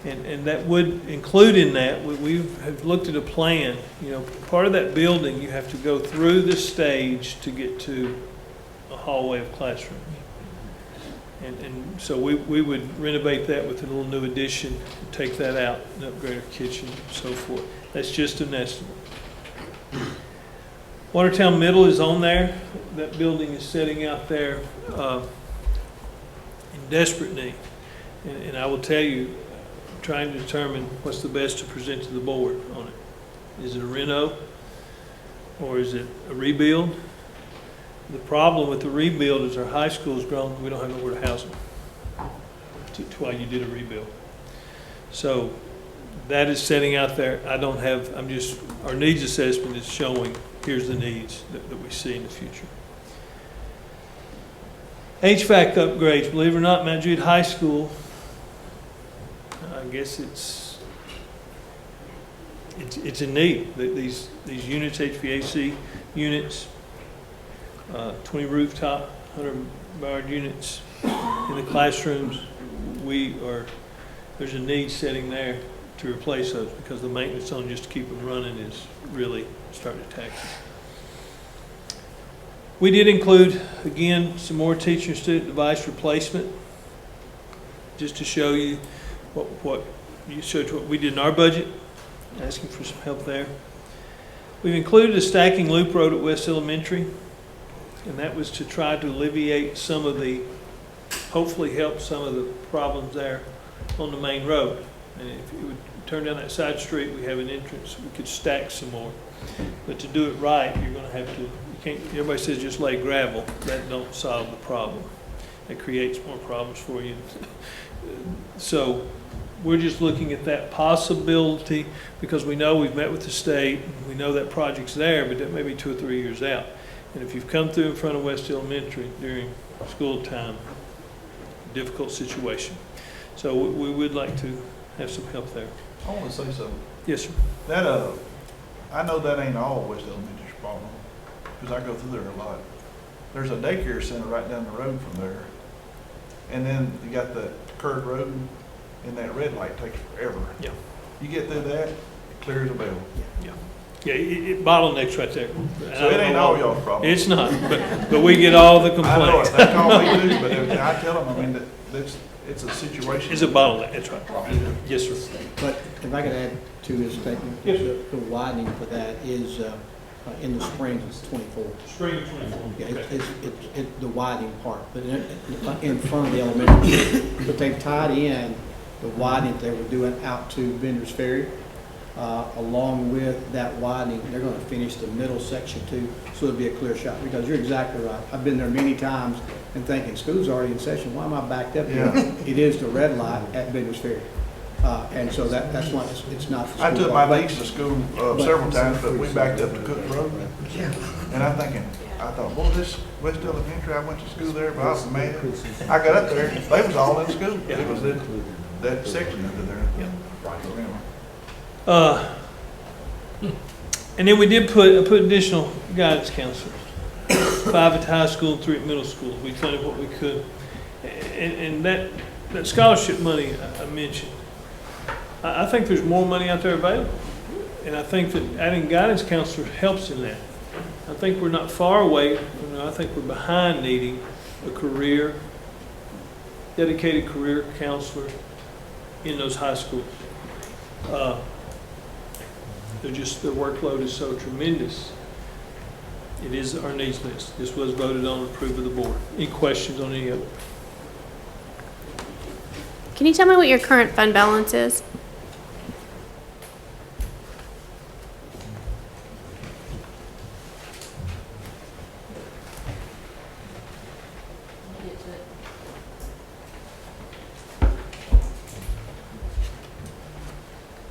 And that would include in that, we have looked at a plan, you know, part of that building, you have to go through the stage to get to a hallway of classrooms. And so we would renovate that with a little new addition, take that out and upgrade our kitchen and so forth. That's just an estimate. Watertown Middle is on there. That building is sitting out there in desperate need. And I will tell you, I'm trying to determine what's the best to present to the board on it. Is it a reno or is it a rebuild? The problem with the rebuild is our high school's grown, we don't have nowhere to house them to why you did a rebuild. So that is sitting out there. I don't have, our needs assessment is showing, here's the needs that we see in the future. HVAC upgrades, believe it or not, Mount Jude High School, I guess it's a need. These units, HVAC units, 20 rooftop, 100 barred units in the classrooms. There's a need sitting there to replace those because the maintenance on just to keep them running is really starting to tax us. We did include, again, some more teacher and student device replacement, just to show you what we did in our budget, asking for some help there. We've included a stacking loop road at West Elementary, and that was to try to alleviate some of the, hopefully help some of the problems there on the main road. And if you would turn down that side street, we have an entrance, we could stack some more. But to do it right, you're gonna have to, you can't, everybody says just lay gravel. That don't solve the problem. It creates more problems for you. So we're just looking at that possibility because we know we've met with the state, we know that project's there, but that may be 2 or 3 years out. And if you've come through in front of West Elementary during school time, difficult situation. So we would like to have some help there. I want to say something. Yes, sir. That, I know that ain't all West Elementary's problem, because I go through there a lot. There's a daycare center right down the road from there. And then you got the curved road, and that red light takes forever. Yeah. You get through that, it clears a bell. Yeah, it bottlenecks right there. So it ain't all y'all's problem. It's not, but we get all the I know it, complaints. that's all we do, but I tell them, I mean, that it's a situation. It's a bottleneck, that's right. Yes, sir. But if I could add to his statement, the widening for that is, In the spring, it's 24. Spring of 24. Yeah, Okay. it's the widening part, but in front of the elementary. But they've tied in the widening they were doing out to Bender's Ferry. Along with that widening, they're gonna finish the middle section too, so it'll be a clear shot, because you're exactly right. I've been there many times and thinking, school's already in session, why am I backed up here? Yeah. It is the red light at Bender's Ferry. And so that's why it's not. the I school took park. my niece to school several times, but we backed up to Cook Road. And I'm thinking, I thought, well, this West Elementary, I went to school there, but I was mad. I got up there, they was all in school. It was that section under there. And then we did put additional guidance counselors, 5 at the high school, 3 at middle school. We funded what we could. And that scholarship money I mentioned, I think there's more money out there available. And I think that adding guidance counselors helps in that. I think we're not far away. I think we're behind needing a dedicated career counselor in those high schools. Their workload is so tremendous. It is our needs list. This was voted on and approved of the board. Any questions on any of it? Can you tell me what your current fund balance is? Get to it.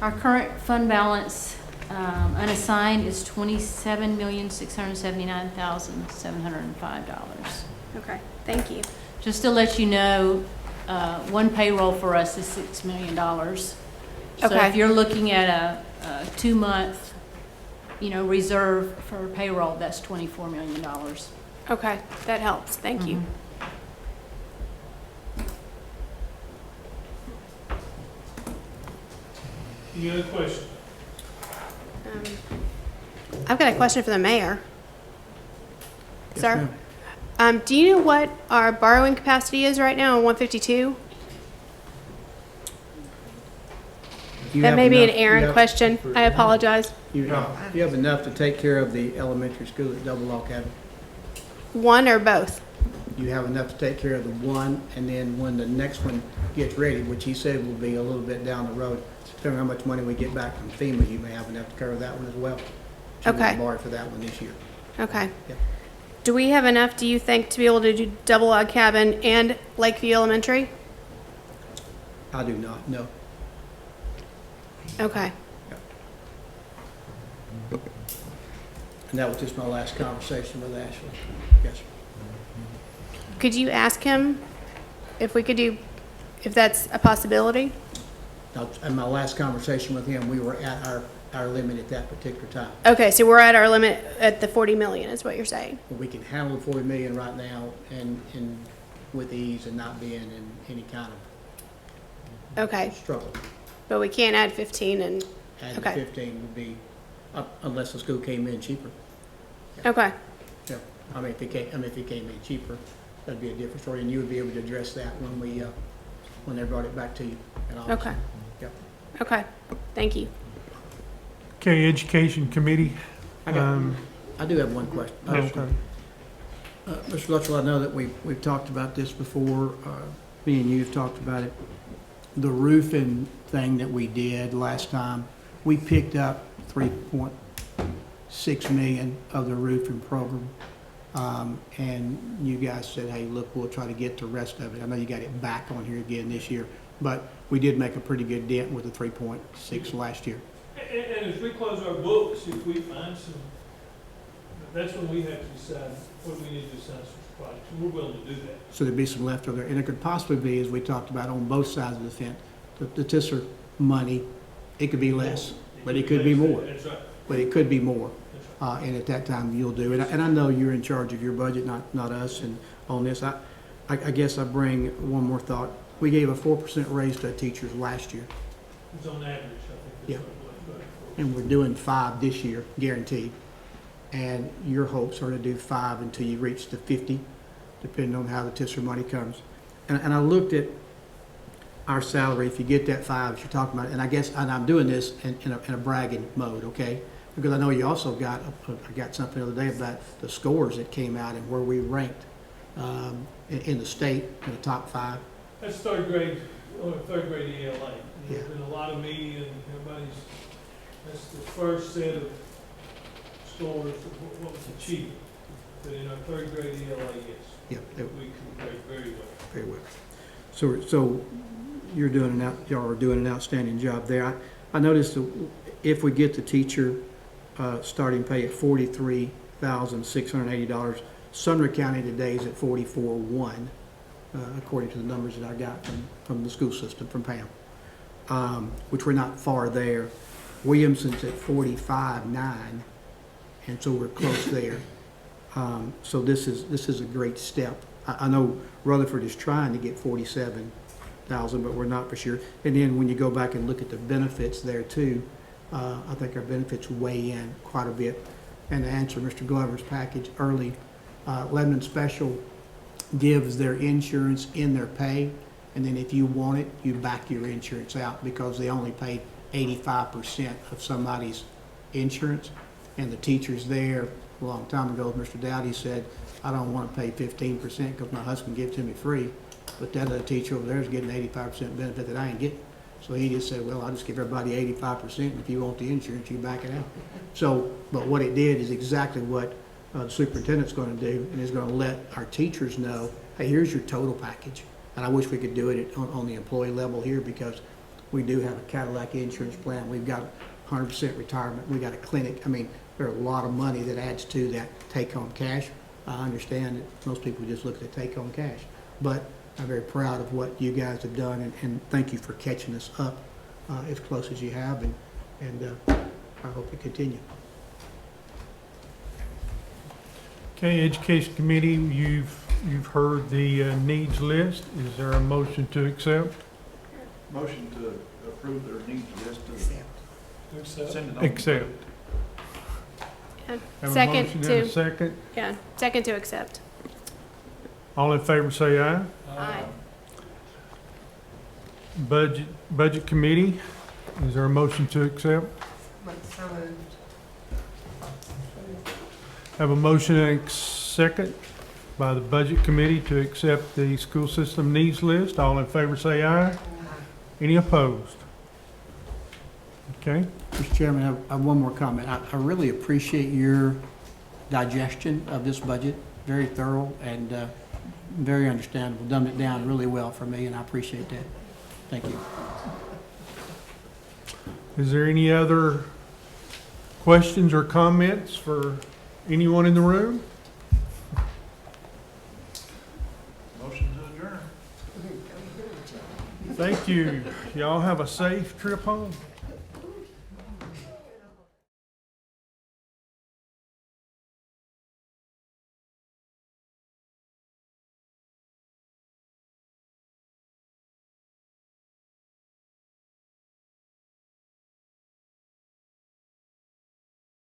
Our current fund balance unassigned is $27,679,705. Okay, thank you. Just to let you know, one payroll for us is $6 million. So Okay. if you're looking at a 2-month, reserve for payroll, that's $24 million. Okay, that helps. Thank you. Any other questions? I've got a question for the mayor. Yes, Sir? ma'am. Do you know what our borrowing capacity is right now on 152? You That have may be an enough- Aaron you have- question. I apologize. You have enough to take care of the elementary school at Double Log Cabin. One or both? You have enough to take care of the one, and then when the next one gets ready, which he said will be a little bit down the road, depending on how much money we get back from FEMA, you may have enough to cover that one as well. So we'll Okay. borrow for that one this year. Okay. Yep. Do we have enough, do you think, to be able to do Double Log Cabin and Lakeview Elementary? I do not, no. Okay. And that was just my last conversation with Ashley. Yes, sir. Could you ask him if we could do, if that's a possibility? Now, in my last conversation with him, we were at our limit at that particular time. Okay, so we're at our limit at the 40 million is what you're saying? But we can handle the 40 million right now and with ease and not being in any kind Okay, of struggle. but we can't add 15 and, Adding Okay. 15 would be, unless the school came in cheaper. okay, Yeah, if it came in cheaper, that'd be a different story, and you would be able to address that when they brought it back to you. in August. okay. Yep. Okay, thank you. Okay, Education Committee. I do have one question. Okay. Mr. Luttrell, I know that we've talked about this before, me and you've talked about it. The roofing thing that we did last time, we picked up 3.6 million of the roofing program. And you guys said, hey, look, we'll try to get the rest of it. I know you got it back on here again this year, but we did make a pretty good dent with the 3.6 last year. And as we close our books, if we find some, that's when we have to decide what we need to assign some projects. And we're willing to do that. So there'd be some left over there. And it could possibly be, as we talked about, on both sides of the fence, the TISR money, it could be less, but it could be more. That's right. But it could be more. That's right. And at that time, you'll do it. And I know you're in charge of your budget, not us, and on this. I guess I bring one more thought. We gave a 4% raise to teachers last year, It's on average, I think. Yeah. That's what it was. and we're doing 5 this year, guaranteed. And your hopes are to do 5 until you reach the 50, depending on how the TISR money comes. And I looked at our salary, if you get that 5, as you're talking about, and I guess, and I'm doing this in a bragging mode, okay? Because I know you also got, I got something the other day about the scores that came out and where we ranked in the state, in the top 5. That's third grade ELA. Yeah. There's been a lot of media and that's the first set of scores of what was achieved. But in our third grade ELA, yes. Yeah, We compared very well. very well. So you're doing y'all are doing an outstanding job there. I noticed that if we get the teacher starting pay at $43,680, Sumner County today is at $44,100, according to the numbers that I got from the school system, from Pam, which we're not far there. Williamson's at $45,900, and so we're close there. So this is a great step. I know Rutherford is trying to get $47,000, but we're not for sure. And then when you go back and look at the benefits there too, I think our benefits weigh in quite a bit. And to answer Mr. Glover's package early, Lebanon Special gives their insurance in their pay, and then if you want it, you back your insurance out because they only paid 85% of somebody's insurance. And the teachers there, a long time ago, Mr. Dowdy said, I don't want to pay 15% because my husband gives it to me free, but that other teacher over there is getting 85% benefit that I ain't getting. So he just said, well, I'll just give everybody 85%, and if you want the insurance, you back it out. So, but what it did is exactly what the superintendent's going to do, and is going to let our teachers know, hey, here's your total package. And I wish we could do it on the employee level here, because we do have a Cadillac insurance plan. We've got 100% retirement. We got a clinic. I mean, there's a lot of money that adds to that take-home cash. I understand that most people just look at the take-home cash, but I'm very proud of what you guys have done, and thank you for catching us up as close as you have, and I hope it continues. Okay, Education Committee, you've heard the needs list. Is there a motion to accept? Motion to approve their needs list to send it on. Accept. And Have a second motion and to, a second. yeah, second to accept. All in favor say aye. Aye. Budget Committee, is there a motion to accept? So moved. Have a motion and a second by the Budget Committee to accept the school system needs list. All in favor say aye. Any opposed? Okay. Mr. Chairman, I have one more comment. I really appreciate your digestion of this budget. Very thorough and very understandable. Dumbed it down really well for me, and I appreciate that. Thank you. Is there any other questions or comments for anyone in the room? Motion to adjourn. Thank you. Y'all have a safe trip home.